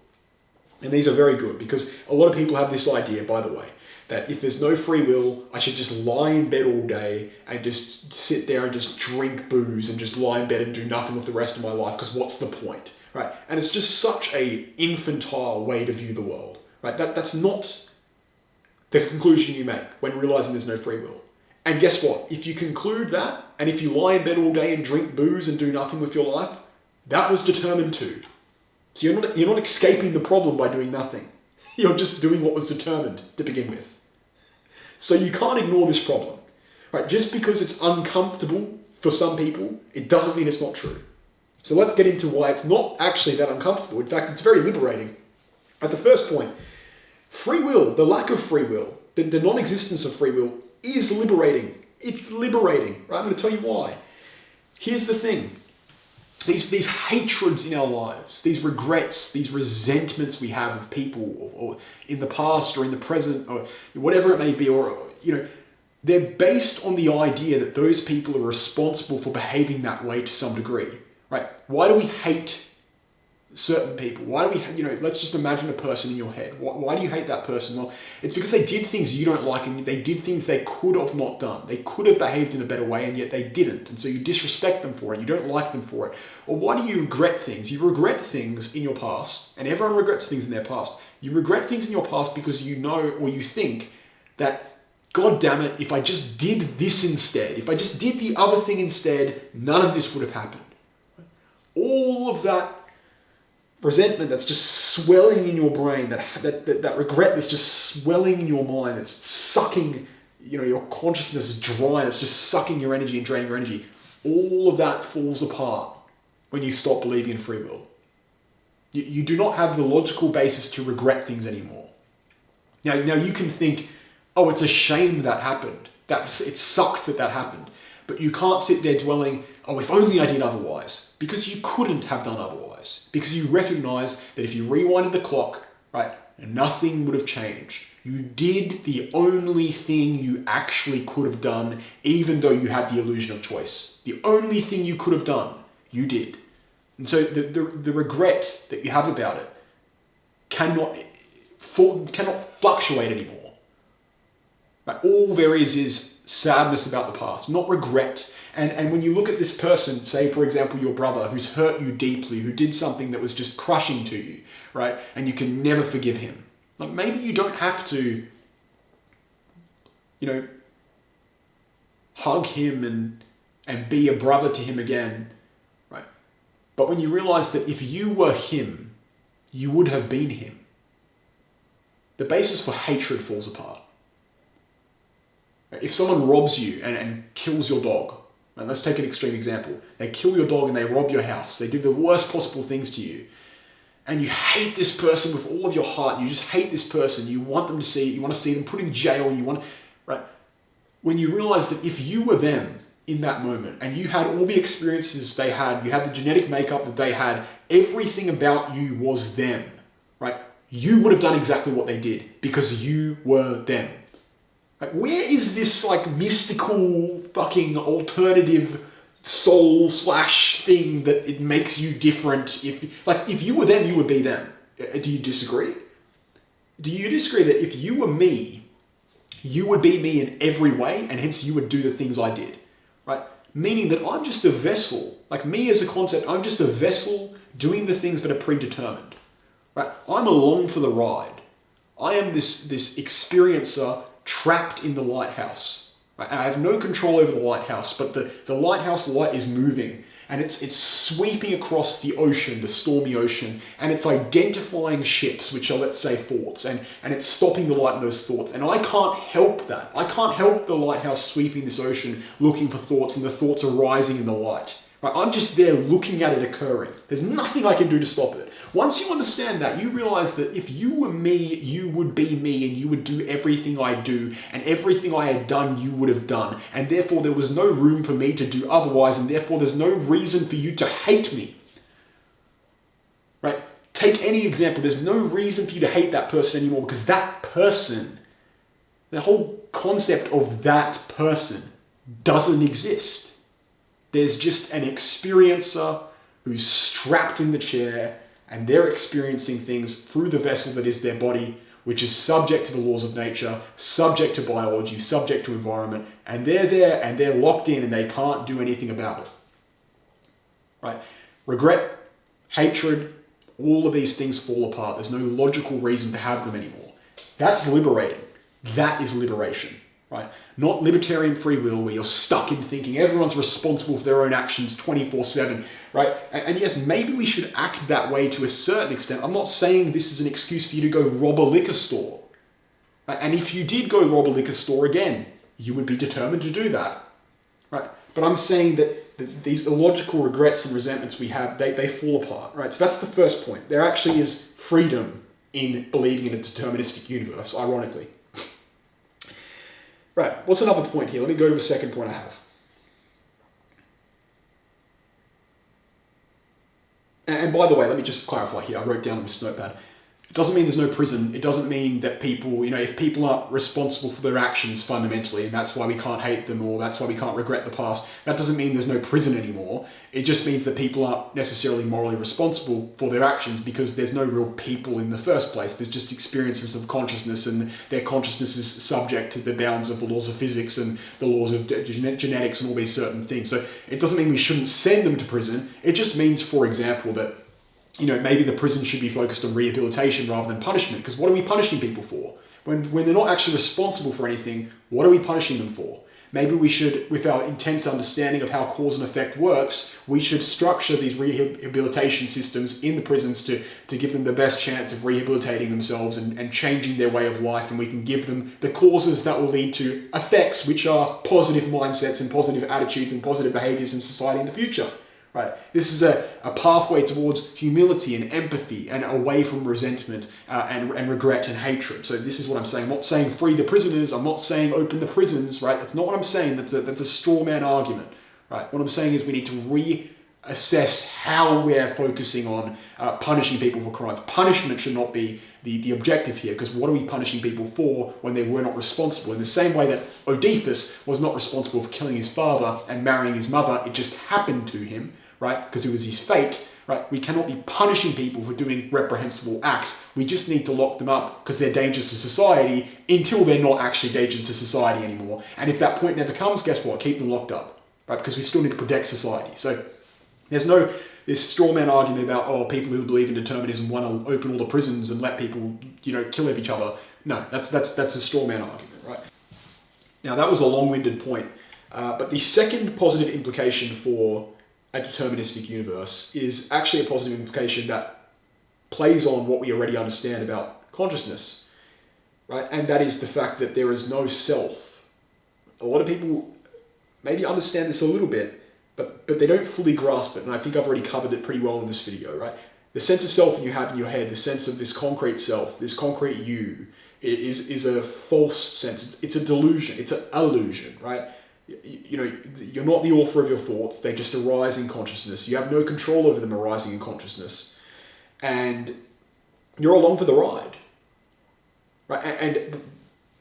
And these are very good because a lot of people have this idea, by the way, that if there's no free will, I should just lie in bed all day and just sit there and just drink booze and just lie in bed and do nothing with the rest of my life because what's the point, right? And it's just such a infantile way to view the world, right? That's not the conclusion you make when realizing there's no free will. And guess what? If you conclude that, and if you lie in bed all day and drink booze and do nothing with your life, that was determined too. So you're not escaping the problem by doing nothing. You're just doing what was determined to begin with. So you can't ignore this problem, right? Just because it's uncomfortable for some people, it doesn't mean it's not true. So let's get into why it's not actually that uncomfortable. In fact, it's very liberating. At the first point, free will, the lack of free will, the non-existence of free will is liberating. It's liberating, right? I'm going to tell you why. Here's the thing. These hatreds in our lives, these regrets, these resentments we have of people or in the past or in the present or whatever it may be, or, they're based on the idea that those people are responsible for behaving that way to some degree, right? Why do we hate certain people? Why do we, let's just imagine a person in your head. Why do you hate that person? Well, it's because they did things you don't like and they did things they could have not done. They could have behaved in a better way and yet they didn't. And so you disrespect them for it. You don't like them for it. Or why do you regret things? You regret things in your past, and everyone regrets things in their past. You regret things in your past because you know or you think that, God damn it, if I just did this instead, if I just did the other thing instead, none of this would have happened. All of that resentment that's just swelling in your brain, that regret that's just swelling in your mind, that's sucking, your consciousness dry, it's just sucking your energy and draining your energy. All of that falls apart when you stop believing in free will. You do not have the logical basis to regret things anymore. Now you can think, oh, it's a shame that happened. It sucks that happened. But you can't sit there dwelling, oh, if only I did otherwise. Because you couldn't have done otherwise. Because you recognize that if you rewinded the clock, right, nothing would have changed. You did the only thing you actually could have done, even though you had the illusion of choice. The only thing you could have done, you did. And so the regret that you have about it cannot fluctuate anymore. Right? All there is sadness about the past, not regret. And when you look at this person, say for example your brother who's hurt you deeply, who did something that was just crushing to you, right? And you can never forgive him. Like maybe you don't have to, hug him and be a brother to him again, right? But when you realize that if you were him, you would have been him, the basis for hatred falls apart. If someone robs you and kills your dog, and let's take an extreme example, they kill your dog and they rob your house, they do the worst possible things to you, and you hate this person with all of your heart, you just hate this person, you want them to see, you want to see them put in jail, right? When you realize that if you were them in that moment, and you had all the experiences they had, you had the genetic makeup that they had, everything about you was them, right? You would have done exactly what they did because you were them. Like, where is this mystical fucking alternative soul / thing that it makes you different? If you were them, you would be them. Do you disagree? Do you disagree that if you were me, you would be me in every way, and hence you would do the things I did, right? Meaning that I'm just a vessel. Like me as a concept, I'm just a vessel doing the things that are predetermined, right? I'm along for the ride. I am this experiencer trapped in the lighthouse. Right? I have no control over the lighthouse, but the lighthouse light is moving, and it's sweeping across the ocean, the stormy ocean, and it's identifying ships, which are, let's say, thoughts, and it's stopping the light in those thoughts. And I can't help that. I can't help the lighthouse sweeping this ocean, looking for thoughts, and the thoughts are rising in the light. Right? I'm just there looking at it occurring. There's nothing I can do to stop it. Once you understand that, you realize that if you were me, you would be me, and you would do everything I do, and everything I had done, you would have done. And therefore, there was no room for me to do otherwise, and therefore, there's no reason for you to hate me. Right? Take any example. There's no reason for you to hate that person anymore, because that person, the whole concept of that person doesn't exist. There's just an experiencer who's strapped in the chair, and they're experiencing things through the vessel that is their body, which is subject to the laws of nature, subject to biology, subject to environment, and they're there and they're locked in and they can't do anything about it. Right? Regret, hatred, all of these things fall apart. There's no logical reason to have them anymore. That's liberating. That is liberation. Right? Not libertarian free will where you're stuck in thinking everyone's responsible for their own actions 24/7, right? And yes, maybe we should act that way to a certain extent. I'm not saying this is an excuse for you to go rob a liquor store. Right? And if you did go rob a liquor store again, you would be determined to do that, right? But I'm saying that these illogical regrets and resentments we have, they fall apart, right? So that's the first point. There actually is freedom in believing in a deterministic universe, ironically. Right, what's another point here? Let me go to the second point I have. And by the way, let me just clarify here. I wrote down on this notepad. It doesn't mean there's no prison. It doesn't mean that people, if people aren't responsible for their actions fundamentally, and that's why we can't hate them, or that's why we can't regret the past, that doesn't mean there's no prison anymore. It just means that people aren't necessarily morally responsible for their actions because there's no real people in the first place. There's just experiences of consciousness, and their consciousness is subject to the bounds of the laws of physics and the laws of genetics and all these certain things. So it doesn't mean we shouldn't send them to prison. It just means, for example, that maybe the prison should be focused on rehabilitation rather than punishment. Because what are we punishing people for? When they're not actually responsible for anything, what are we punishing them for? Maybe we should, with our intense understanding of how cause and effect works, we should structure these rehabilitation systems in the prisons to give them the best chance of rehabilitating themselves and changing their way of life. And we can give them the causes that will lead to effects, which are positive mindsets and positive attitudes and positive behaviors in society in the future. right? This is a pathway towards humility and empathy and away from resentment and regret and hatred. So this is what I'm saying. I'm not saying free the prisoners. I'm not saying open the prisons, right? That's not what I'm saying. That's a straw man argument, right? What I'm saying is we need to reassess how we're focusing on punishing people for crimes. Punishment should not be the objective here, because what are we punishing people for when they were not responsible? In the same way that Oedipus was not responsible for killing his father and marrying his mother, it just happened to him, right? Because it was his fate, right? We cannot be punishing people for doing reprehensible acts. We just need to lock them up because they're dangerous to society until they're not actually dangerous to society anymore. And if that point never comes, guess what? Keep them locked up, right? Because we still need to protect society. So there's no this straw man argument about, people who believe in determinism want to open all the prisons and let people, kill each other. No, that's a straw man argument, right? Now that was a long-winded point, but the second positive implication for a deterministic universe is actually a positive implication that plays on what we already understand about consciousness, right? And that is the fact that there is no self. A lot of people maybe understand this a little bit, but they don't fully grasp it, and I think I've already covered it pretty well in this video, right? The sense of self you have in your head, the sense of this concrete self, this concrete you, is a false sense. It's a delusion. It's an illusion, right? You're not the author of your thoughts. They just arise in consciousness. You have no control over them arising in consciousness, and you're along for the ride, right? And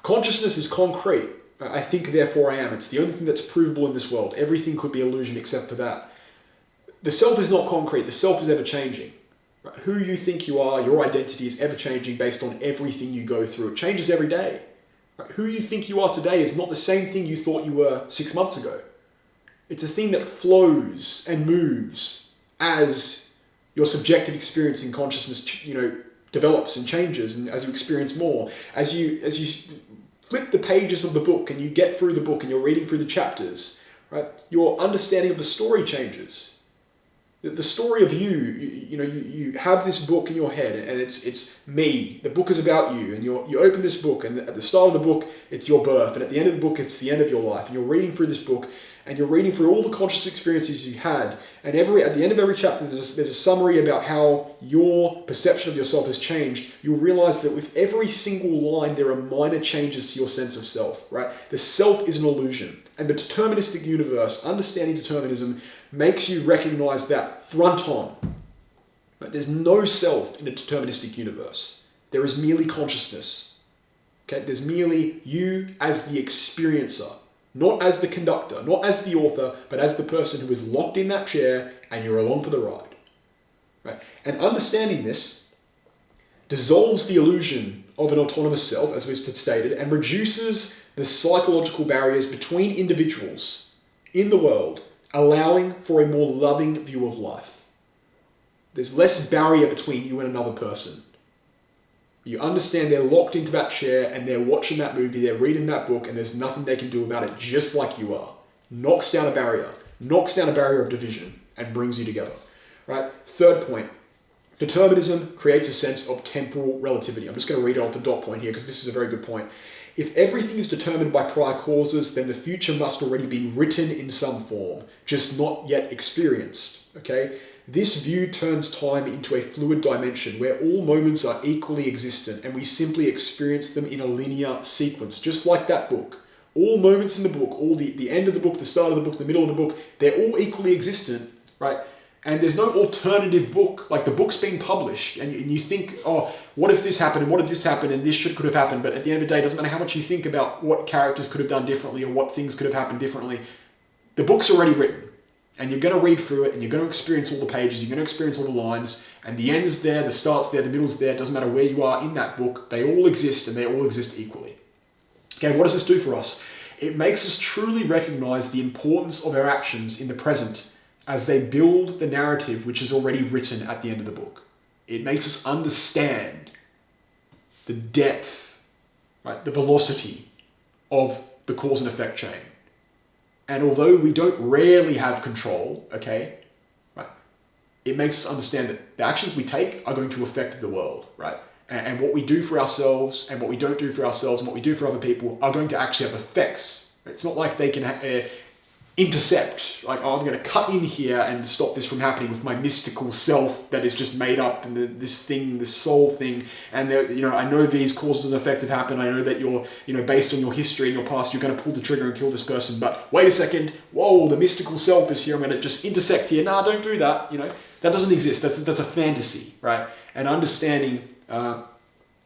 consciousness is concrete. I think, therefore I am. It's the only thing that's provable in this world. Everything could be illusion except for that. The self is not concrete. The self is ever changing. Right? Who you think you are, your identity is ever changing based on everything you go through. It changes every day. Right? Who you think you are today is not the same thing you thought you were 6 months ago. It's a thing that flows and moves as your subjective experience in consciousness, develops and changes, and as you experience more, as you flip the pages of the book and you get through the book and you're reading through the chapters, right? Your understanding of the story changes. The story of you have this book in your head and it's me. The book is about you, and you open this book, and at the start of the book, it's your birth, and at the end of the book, it's the end of your life. And you're reading through this book, and you're reading through all the conscious experiences you had, and at the end of every chapter, there's a summary about how your perception of yourself has changed. You'll realize that with every single line, there are minor changes to your sense of self, right? The self is an illusion, and the deterministic universe, understanding determinism, makes you recognize that front on. But there's no self in a deterministic universe. There is merely consciousness. Okay? There's merely you as the experiencer, not as the conductor, not as the author, but as the person who is locked in that chair and you're along for the ride. Right? And understanding this dissolves the illusion of an autonomous self, as we've stated, and reduces the psychological barriers between individuals in the world, allowing for a more loving view of life. There's less barrier between you and another person. You understand they're locked into that chair and they're watching that movie, they're reading that book, and there's nothing they can do about it, just like you are. Knocks down a barrier of division and brings you together. Right? Third point, determinism creates a sense of temporal relativity. I'm just going to read it off the dot point here because this is a very good point. If everything is determined by prior causes, then the future must already be written in some form, just not yet experienced. Okay? This view turns time into a fluid dimension where all moments are equally existent and we simply experience them in a linear sequence, just like that book. All moments in the book, all the end of the book, the start of the book, the middle of the book, they're all equally existent, right? And there's no alternative book, like the book's being published, and you think, oh, what if this happened, and what if this happened, and this could have happened, but at the end of the day, it doesn't matter how much you think about what characters could have done differently or what things could have happened differently. The book's already written, and you're going to read through it, and you're going to experience all the pages, you're going to experience all the lines, and the end's there, the start's there, the middle's there, it doesn't matter where you are in that book, they all exist, and they all exist equally. Okay, what does this do for us? It makes us truly recognize the importance of our actions in the present as they build the narrative which is already written at the end of the book. It makes us understand the depth, right, the velocity of the cause and effect chain. And although we don't rarely have control, okay, right, it makes us understand that the actions we take are going to affect the world, right? And what we do for ourselves and what we don't do for ourselves and what we do for other people are going to actually have effects. It's not like they can intercept, like, oh, I'm going to cut in here and stop this from happening with my mystical self that is just made up, and this thing, this soul thing, and I know these causes and effects have happened. I know that you're, based on your history and your past, you're going to pull the trigger and kill this person. But wait a second, whoa, the mystical self is here. I'm going to just intersect here. Nah, don't do that. That doesn't exist. That's a fantasy, right? And understanding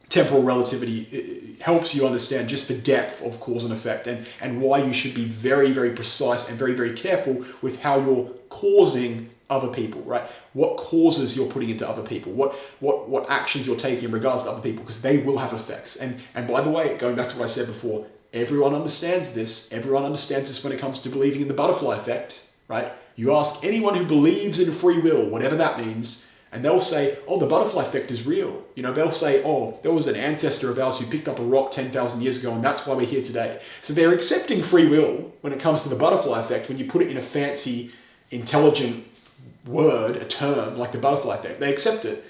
temporal relativity, it helps you understand just the depth of cause and effect, and why you should be very, very precise and very, very careful with how you're causing other people, right? What causes you're putting into other people, what actions you're taking in regards to other people, because they will have effects. And by the way, going back to what I said before, everyone understands this. Everyone understands this when it comes to believing in the butterfly effect, right? You ask anyone who believes in free will, whatever that means, and they'll say, oh, the butterfly effect is real. They'll say, oh, there was an ancestor of ours who picked up a rock 10,000 years ago, and that's why we're here today. So they're accepting free will when it comes to the butterfly effect, when you put it in a fancy, intelligent word, a term, like the butterfly effect. They accept it.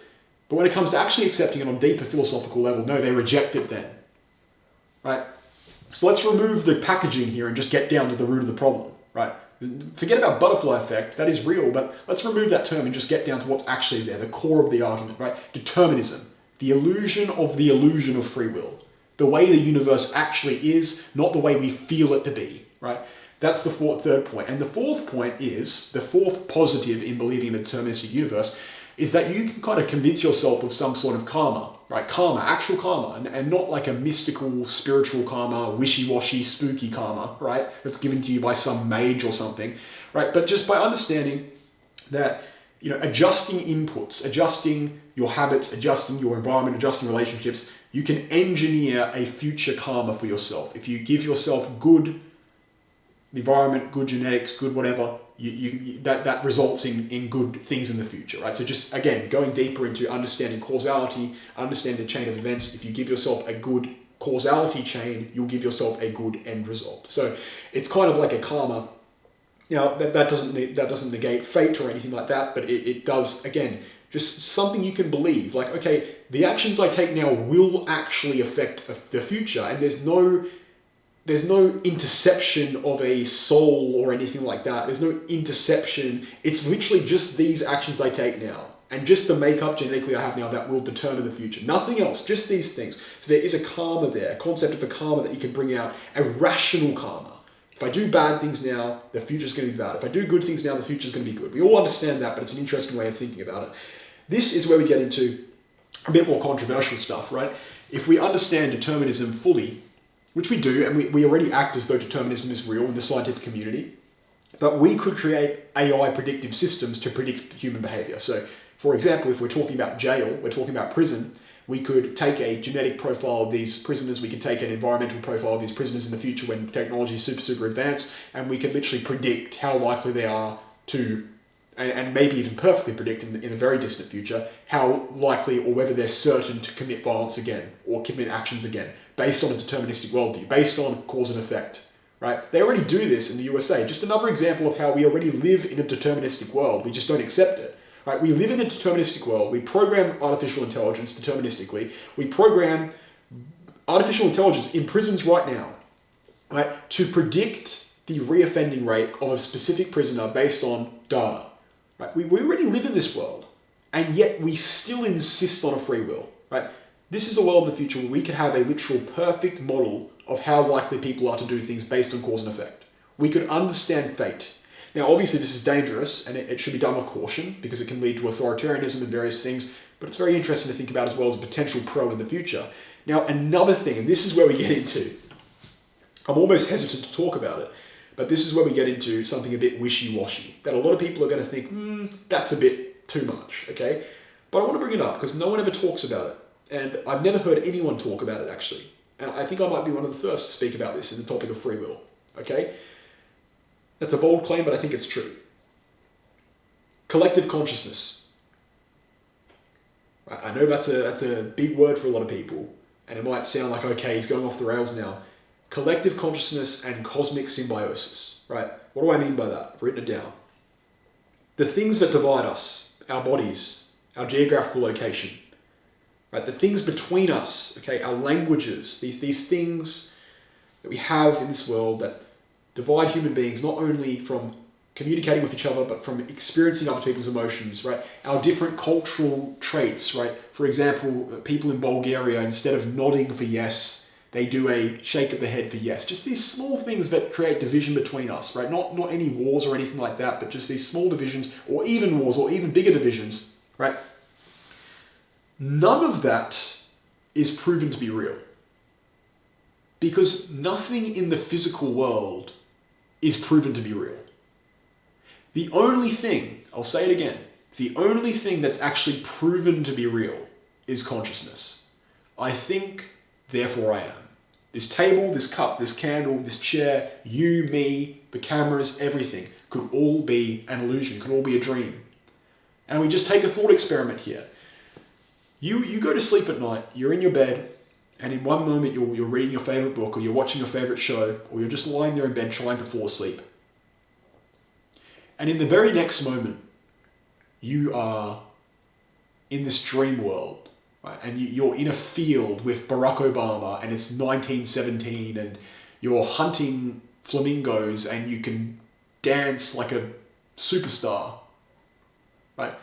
But when it comes to actually accepting it on a deeper philosophical level, no, they reject it then. Right? So let's remove the packaging here and just get down to the root of the problem, right? Forget about butterfly effect, that is real, but let's remove that term and just get down to what's actually there, the core of the argument, right? Determinism, the illusion of free will, the way the universe actually is, not the way we feel it to be, right? That's the third point. And the fourth point is, the fourth positive in believing in the deterministic universe, is that you can kind of convince yourself of some sort of karma, right? Karma, actual karma, and not like a mystical, spiritual karma, wishy-washy, spooky karma, right? That's given to you by some mage or something, right? But just by understanding that, adjusting inputs, adjusting your habits, adjusting your environment, adjusting relationships, you can engineer a future karma for yourself. If you give yourself good environment, good genetics, good whatever, that results in good things in the future, right? So just, again, going deeper into understanding causality, understanding the chain of events. If you give yourself a good causality chain, you'll give yourself a good end result. So it's kind of like a karma. Now, that doesn't negate fate or anything like that, but it does, again, just something you can believe. Like, okay, the actions I take now will actually affect the future, and there's no interception of a soul or anything like that. There's no interception. It's literally just these actions I take now, and just the makeup genetically I have now that will determine the future. Nothing else, just these things. So there is a karma there, a concept of a karma that you can bring out, a rational karma. If I do bad things now, the future's going to be bad. If I do good things now, the future's going to be good. We all understand that, but it's an interesting way of thinking about it. This is where we get into a bit more controversial stuff, right? If we understand determinism fully, which we do, and we already act as though determinism is real in the scientific community, but we could create AI predictive systems to predict human behavior. So, for example, if we're talking about jail, we're talking about prison, we could take a genetic profile of these prisoners, we could take an environmental profile of these prisoners in the future when technology is super, super advanced, and we could literally predict how likely they are to, and maybe even perfectly predict in a very distant future, how likely or whether they're certain to commit violence again or commit actions again, based on a deterministic worldview, based on cause and effect, right? They already do this in the USA. Just another example of how we already live in a deterministic world. We just don't accept it, right? We live in a deterministic world. We program artificial intelligence deterministically. We program artificial intelligence in prisons right now, right, to predict the reoffending rate of a specific prisoner based on data, right? We already live in this world, and yet we still insist on a free will, right? This is a world in the future where we could have a literal perfect model of how likely people are to do things based on cause and effect. We could understand fate. Now, obviously, this is dangerous, and it should be done with caution, because it can lead to authoritarianism and various things, but it's very interesting to think about as well as a potential pro in the future. Now, another thing, and this is where we get into, I'm almost hesitant to talk about it, but this is where we get into something a bit wishy-washy, that a lot of people are going to think, that's a bit too much, okay? But I want to bring it up, because no one ever talks about it. And I've never heard anyone talk about it, actually. And I think I might be one of the first to speak about this in the topic of free will, okay? That's a bold claim, but I think it's true. Collective consciousness. I know that's a big word for a lot of people, and it might sound like, okay, he's going off the rails now. Collective consciousness and cosmic symbiosis, right? What do I mean by that? I've written it down. The things that divide us, our bodies, our geographical location, right? The things between us, okay, our languages, these things that we have in this world that divide human beings not only from communicating with each other, but from experiencing other people's emotions, right? Our different cultural traits, right? For example, people in Bulgaria, instead of nodding for yes, they do a shake of the head for yes. Just these small things that create division between us, right? Not any wars or anything like that, but just these small divisions, or even wars, or even bigger divisions, right? None of that is proven to be real. Because nothing in the physical world is proven to be real. The only thing, I'll say it again, the only thing that's actually proven to be real is consciousness. I think, therefore I am. This table, this cup, this candle, this chair, you, me, the cameras, everything could all be an illusion, could all be a dream. And we just take a thought experiment here. You go to sleep at night, you're in your bed, and in one moment you're reading your favorite book, or you're watching your favorite show, or you're just lying there in bed trying to fall asleep. And in the very next moment, you are in this dream world, right? And you're in a field with Barack Obama, and it's 1917, and you're hunting flamingos, and you can dance like a superstar, right?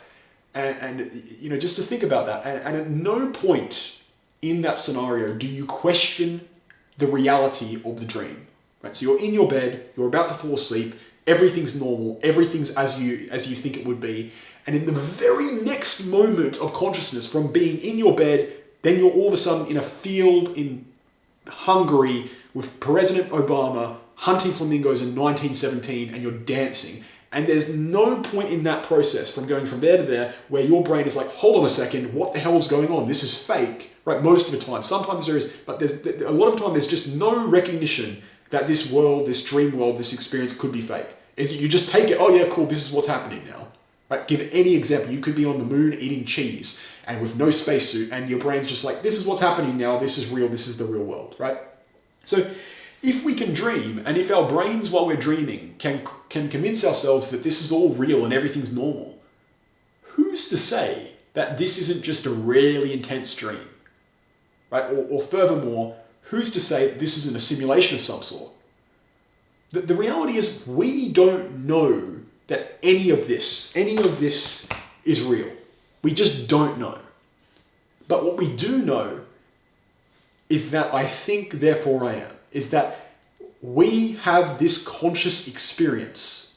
And you know, just to think about that, and at no point in that scenario do you question the reality of the dream, right? So you're in your bed, you're about to fall asleep, everything's normal, everything's as you think it would be, and in the very next moment of consciousness from being in your bed, then you're all of a sudden in a field in Hungary with President Obama hunting flamingos in 1917, and you're dancing. And there's no point in that process from going from there to there where your brain is like, hold on a second, what the hell is going on? This is fake, right? Most of the time. Sometimes there is, but there's a lot of the time there's just no recognition that this world, this dream world, this experience could be fake. You just take it, oh yeah, cool, this is what's happening now. Right? Give any example. You could be on the moon eating cheese and with no spacesuit, and your brain's just like, this is what's happening now, this is real, this is the real world, right? So if we can dream, and if our brains while we're dreaming can convince ourselves that this is all real and everything's normal, who's to say that this isn't just a really intense dream, right? Or furthermore, who's to say this isn't a simulation of some sort? The reality is we don't know that any of this is real. We just don't know. But what we do know is that I think, therefore I am, is that we have this conscious experience,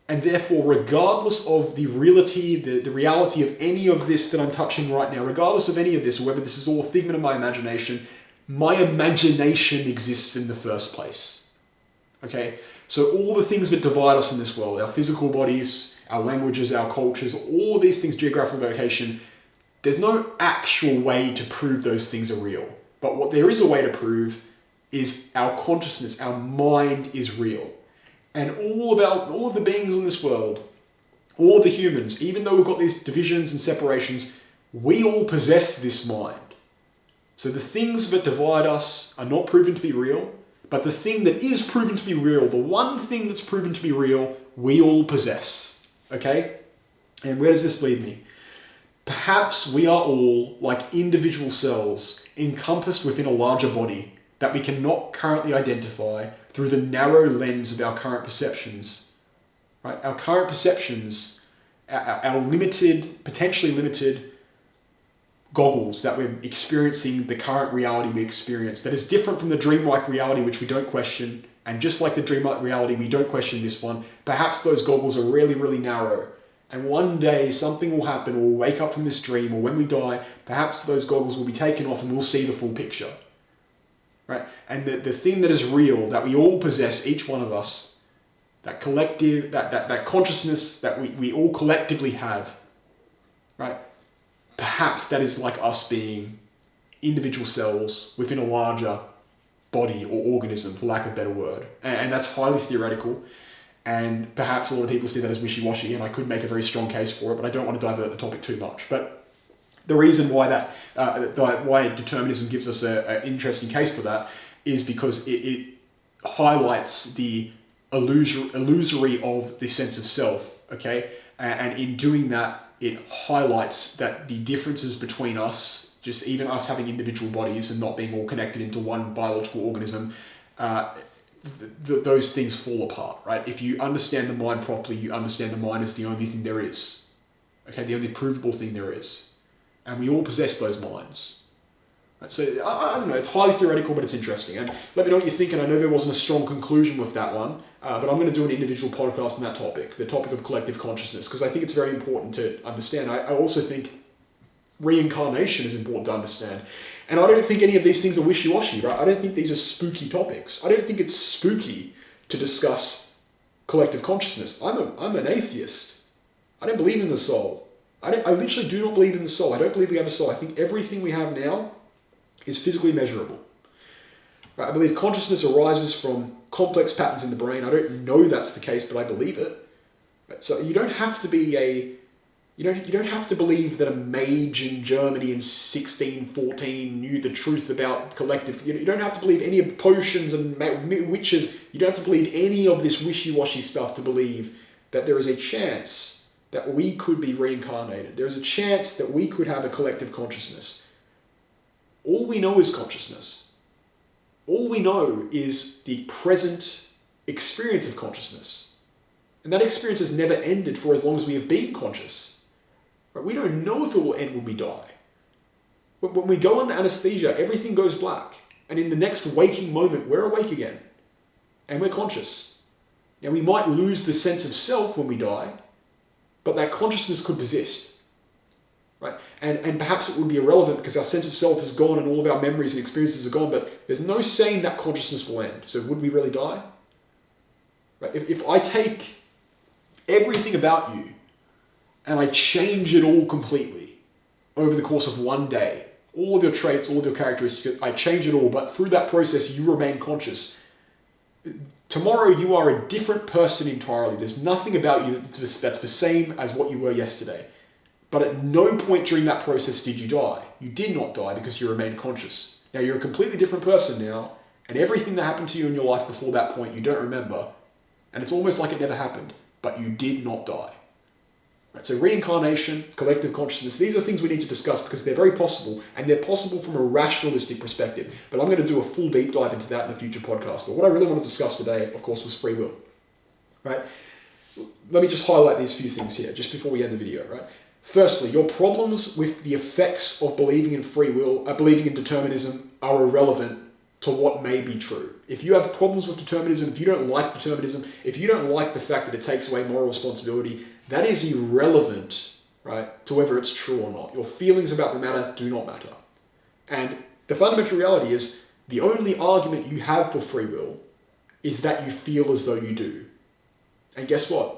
and therefore regardless of the reality, the reality of any of this that I'm touching right now, regardless of any of this, or whether this is all a figment of my imagination exists in the first place. Okay? So all the things that divide us in this world, our physical bodies, our languages, our cultures, all of these things, geographical location, there's no actual way to prove those things are real. But what there is a way to prove is our consciousness, our mind is real. And all of the beings in this world, all of the humans, even though we've got these divisions and separations, we all possess this mind. So the things that divide us are not proven to be real, but the thing that is proven to be real, the one thing that's proven to be real, we all possess. Okay? And where does this lead me? Perhaps we are all like individual cells encompassed within a larger body that we cannot currently identify through the narrow lens of our current perceptions. Right? Our current perceptions, our limited, potentially limited goggles that we're experiencing the current reality we experience that is different from the dreamlike reality which we don't question, and just like the dreamlike reality we don't question this one, perhaps those goggles are really, really narrow. And one day something will happen, or we'll wake up from this dream, or when we die, perhaps those goggles will be taken off and we'll see the full picture. Right? And the thing that is real, that we all possess, each one of us, that collective, that consciousness that we all collectively have, right? Perhaps that is like us being individual cells within a larger body or organism, for lack of a better word. And that's highly theoretical. And perhaps a lot of people see that as wishy-washy, and I could make a very strong case for it, but I don't want to divert the topic too much. But the reason why why determinism gives us an interesting case for that is because it highlights the illusory of the sense of self, okay? And in doing that, it highlights that the differences between us, just even us having individual bodies and not being all connected into one biological organism, those things fall apart, right? If you understand the mind properly, you understand the mind is the only thing there is. Okay, the only provable thing there is. And we all possess those minds. Right? So, I don't know, it's highly theoretical, but it's interesting. And let me know what you think, and I know there wasn't a strong conclusion with that one, but I'm going to do an individual podcast on that topic, the topic of collective consciousness, because I think it's very important to understand. I also think reincarnation is important to understand. And I don't think any of these things are wishy-washy, right? I don't think these are spooky topics. I don't think it's spooky to discuss collective consciousness. I'm an atheist. I don't believe in the soul. I literally do not believe in the soul. I don't believe we have a soul. I think everything we have now is physically measurable. Right? I believe consciousness arises from complex patterns in the brain. I don't know that's the case, but I believe it. Right? So you don't have to be you don't have to believe that a mage in Germany in 1614 knew the truth about collective. You don't have to believe any of potions and witches. You don't have to believe any of this wishy-washy stuff to believe that there is a chance that we could be reincarnated. There is a chance that we could have a collective consciousness. All we know is consciousness. All we know is the present experience of consciousness. And that experience has never ended for as long as we have been conscious. Right? We don't know if it will end when we die. When we go under anesthesia, everything goes black. And in the next waking moment, we're awake again. And we're conscious. Now, we might lose the sense of self when we die, but that consciousness could persist. Right? And perhaps it would be irrelevant because our sense of self is gone and all of our memories and experiences are gone, but there's no saying that consciousness will end. So would we really die? Right? If I take everything about you and I change it all completely over the course of one day, all of your traits, all of your characteristics, I change it all, but through that process you remain conscious. Tomorrow you are a different person entirely. There's nothing about you that's the same as what you were yesterday. But at no point during that process did you die. You did not die because you remained conscious. Now you're a completely different person now, and everything that happened to you in your life before that point you don't remember, and it's almost like it never happened, but you did not die. Right, so reincarnation, collective consciousness, these are things we need to discuss because they're very possible, and they're possible from a rationalistic perspective. But I'm going to do a full deep dive into that in a future podcast. But what I really want to discuss today, of course, was free will. Right? Let me just highlight these few things here, just before we end the video. Right? Firstly, your problems with the effects of believing in free will, believing in determinism, are irrelevant to what may be true. If you have problems with determinism, if you don't like determinism, if you don't like the fact that it takes away moral responsibility, that is irrelevant, right, to whether it's true or not. Your feelings about the matter do not matter. And the fundamental reality is the only argument you have for free will is that you feel as though you do. And guess what?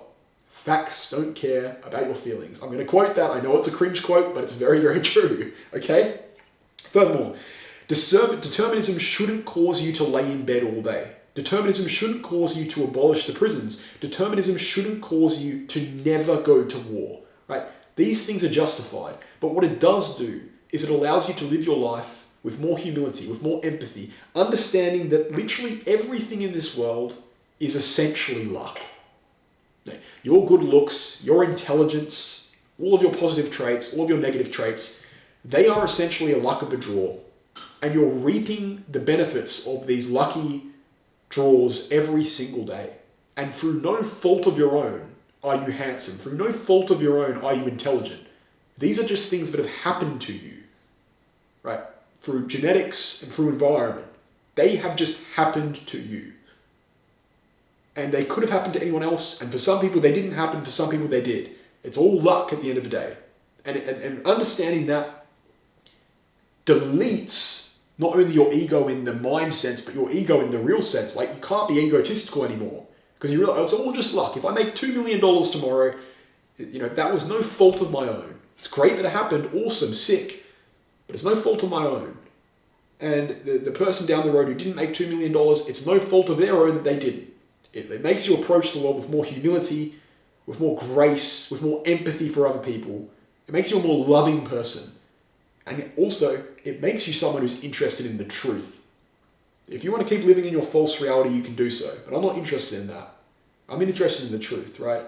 Facts don't care about your feelings. I'm going to quote that. I know it's a cringe quote, but it's very, very true. Okay? Furthermore, determinism shouldn't cause you to lay in bed all day. Determinism shouldn't cause you to abolish the prisons. Determinism shouldn't cause you to never go to war. Right? These things are justified. But what it does do is it allows you to live your life with more humility, with more empathy, understanding that literally everything in this world is essentially luck. Your good looks, your intelligence, all of your positive traits, all of your negative traits, they are essentially a luck of the draw. And you're reaping the benefits of these lucky draws every single day. And through no fault of your own are you handsome. Through no fault of your own are you intelligent. These are just things that have happened to you, right? Through genetics and through environment. They have just happened to you. And they could have happened to anyone else, and for some people they didn't happen, for some people they did. It's all luck at the end of the day. And understanding that deletes not only your ego in the mind sense, but your ego in the real sense. Like, you can't be egotistical anymore, because you realize it's all just luck. If I make $2 million tomorrow, that was no fault of my own. It's great that it happened, awesome, sick, but it's no fault of my own. And the person down the road who didn't make $2 million, it's no fault of their own that they didn't. It makes you approach the world with more humility, with more grace, with more empathy for other people. It makes you a more loving person. And also, it makes you someone who's interested in the truth. If you want to keep living in your false reality, you can do so. But I'm not interested in that. I'm interested in the truth, right?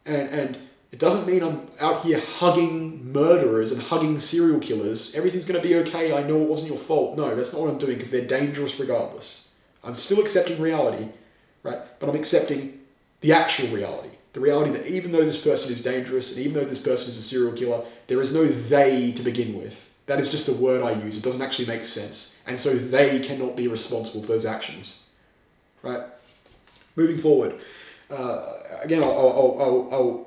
And it doesn't mean I'm out here hugging murderers and hugging serial killers. Everything's going to be okay. I know it wasn't your fault. No, that's not what I'm doing, because they're dangerous regardless.
I'm still accepting reality, right? But I'm accepting the actual reality. The reality that even though this person is dangerous and even though this person is a serial killer, there is no they to begin with. That is just a word I use. It doesn't actually make sense. And so they cannot be responsible for those actions, right? Moving forward, again, I'll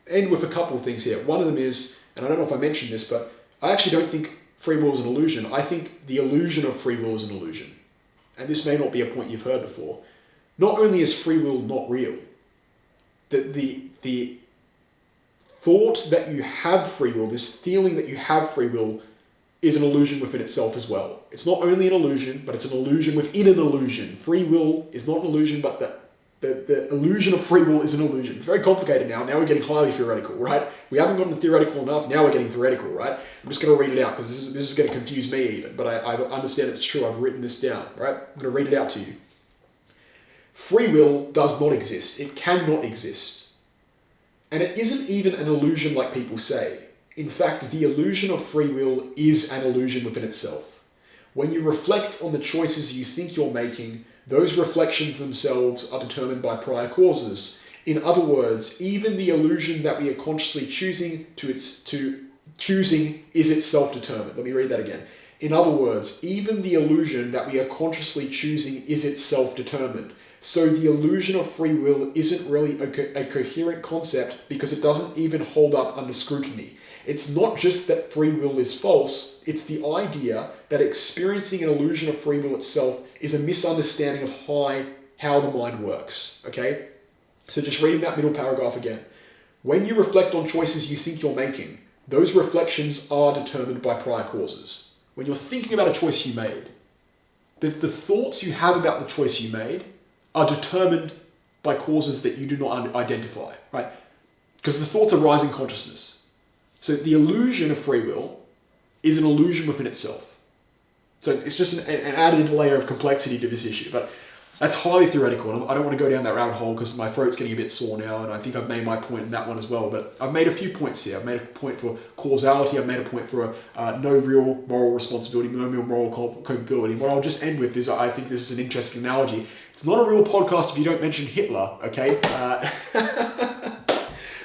end with a couple of things here. One of them is, and I don't know if I mentioned this, but I actually don't think free will is an illusion. I think the illusion of free will is an illusion. And this may not be a point you've heard before. Not only is free will not real, the thought that you have free will, this feeling that you have free will, is an illusion within itself as well. It's not only an illusion, but it's an illusion within an illusion. Free will is not an illusion, but the illusion of free will is an illusion. It's very complicated now. Now we're getting highly theoretical, right? We haven't gotten theoretical enough. Now we're getting theoretical, right? I'm just going to read it out because this is going to confuse me even, but I understand it's true. I've written this down, right? I'm going to read it out to you. Free will does not exist. It cannot exist. And it isn't even an illusion like people say. In fact, the illusion of free will is an illusion within itself. When you reflect on the choices you think you're making, those reflections themselves are determined by prior causes. In other words, even the illusion that we are consciously choosing is itself determined. Let me read that again. In other words, even the illusion that we are consciously choosing is itself determined. So the illusion of free will isn't really a coherent concept because it doesn't even hold up under scrutiny. It's not just that free will is false, it's the idea that experiencing an illusion of free will itself is a misunderstanding of how the mind works, okay? So just reading that middle paragraph again. When you reflect on choices you think you're making, those reflections are determined by prior causes. When you're thinking about a choice you made, the thoughts you have about the choice you made are determined by causes that you do not identify, right? Because the thoughts arise in consciousness. So the illusion of free will is an illusion within itself. So it's just an added layer of complexity to this issue, but that's highly theoretical. And I don't want to go down that rabbit hole because my throat's getting a bit sore now, and I think I've made my point in that one as well. But I've made a few points here. I've made a point for causality. I've made a point for no real moral responsibility, no real moral culpability. What I'll just end with is I think this is an interesting analogy. It's not a real podcast if you don't mention Hitler, okay?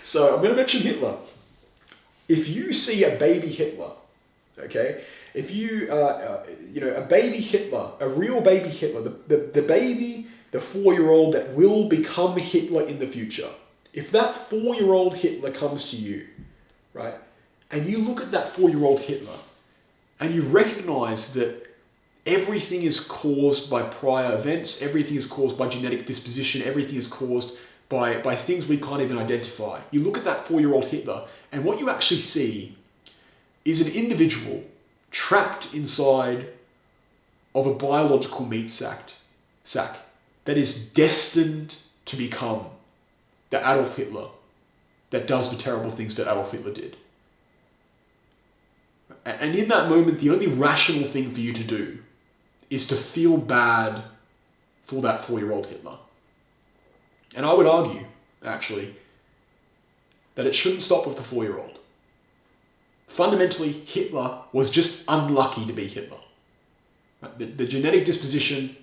So I'm going to mention Hitler. If you see a baby Hitler, okay, if you, a baby Hitler, a real baby Hitler, the baby, the 4-year-old that will become Hitler in the future, if that 4-year-old Hitler comes to you, right, and you look at that 4-year-old Hitler and you recognize that everything is caused by prior events, everything is caused by genetic disposition, everything is caused by things we can't even identify. You look at that 4-year-old Hitler, and what you actually see is an individual trapped inside of a biological meat sack that is destined to become the Adolf Hitler that does the terrible things that Adolf Hitler did. And in that moment, the only rational thing for you to do is to feel bad for that 4-year-old Hitler. And I would argue, actually, that it shouldn't stop with the 4-year-old. Fundamentally, Hitler was just unlucky to be Hitler. The genetic disposition,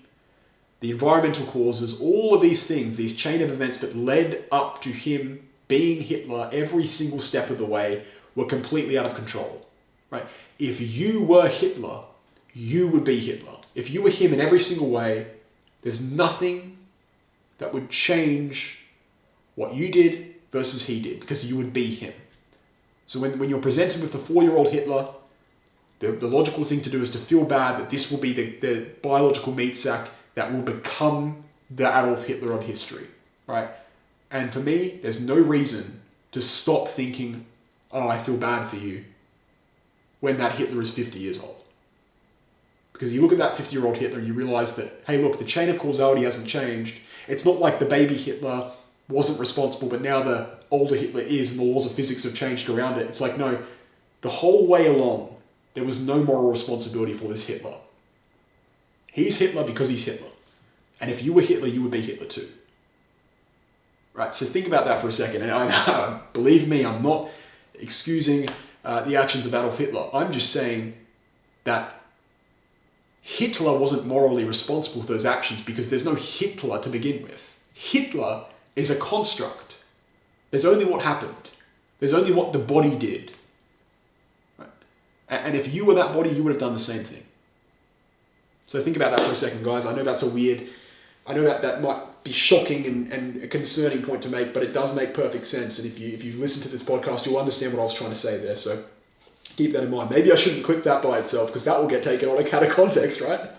the environmental causes, all of these things, these chain of events that led up to him being Hitler every single step of the way were completely out of control. Right? If you were Hitler, you would be Hitler. If you were him in every single way, there's nothing that would change what you did versus he did, because you would be him. So when you're presented with the 4-year-old Hitler, the logical thing to do is to feel bad that this will be the biological meat sack that will become the Adolf Hitler of history, right? And for me, there's no reason to stop thinking, oh, I feel bad for you, when that Hitler is 50 years old. Because you look at that 50-year-old Hitler and you realize that, hey, look, the chain of causality hasn't changed. It's not like the baby Hitler wasn't responsible, but now the older Hitler is, and the laws of physics have changed around it. It's like, no, the whole way along, there was no moral responsibility for this Hitler. He's Hitler because he's Hitler. And if you were Hitler, you would be Hitler too. Right, so think about that for a second. And believe me, I'm not excusing the actions of Adolf Hitler. I'm just saying that Hitler wasn't morally responsible for those actions because there's no Hitler to begin with. Hitler is a construct. There's only what happened. There's only what the body did. Right? And if you were that body, you would have done the same thing. So think about that for a second, guys. I know that might be shocking and a concerning point to make, but it does make perfect sense. And if you've listened to this podcast, you'll understand what I was trying to say there. So keep that in mind. Maybe I shouldn't clip that by itself because that will get taken out of context, right?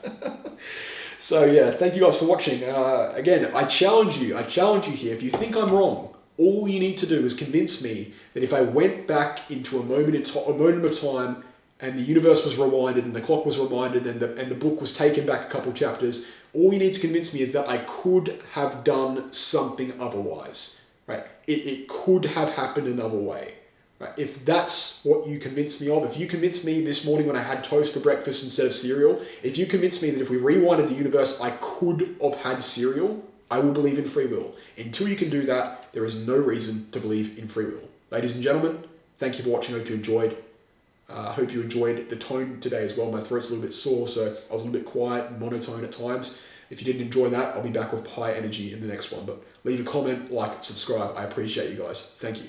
So yeah, thank you guys for watching. Again, I challenge you here. If you think I'm wrong, all you need to do is convince me that if I went back into a moment of time and the universe was rewinded and the clock was rewinded and the book was taken back a couple chapters, all you need to convince me is that I could have done something otherwise, right? It could have happened another way. Right? If that's what you convince me of, if you convince me this morning when I had toast for breakfast instead of cereal, if you convince me that if we rewinded the universe, I could have had cereal, I will believe in free will. Until you can do that, there is no reason to believe in free will. Ladies and gentlemen, thank you for watching. I hope you enjoyed. I hope you enjoyed the tone today as well. My throat's a little bit sore, so I was a little bit quiet and monotone at times. If you didn't enjoy that, I'll be back with high energy in the next one. But leave a comment, like, subscribe. I appreciate you guys. Thank you.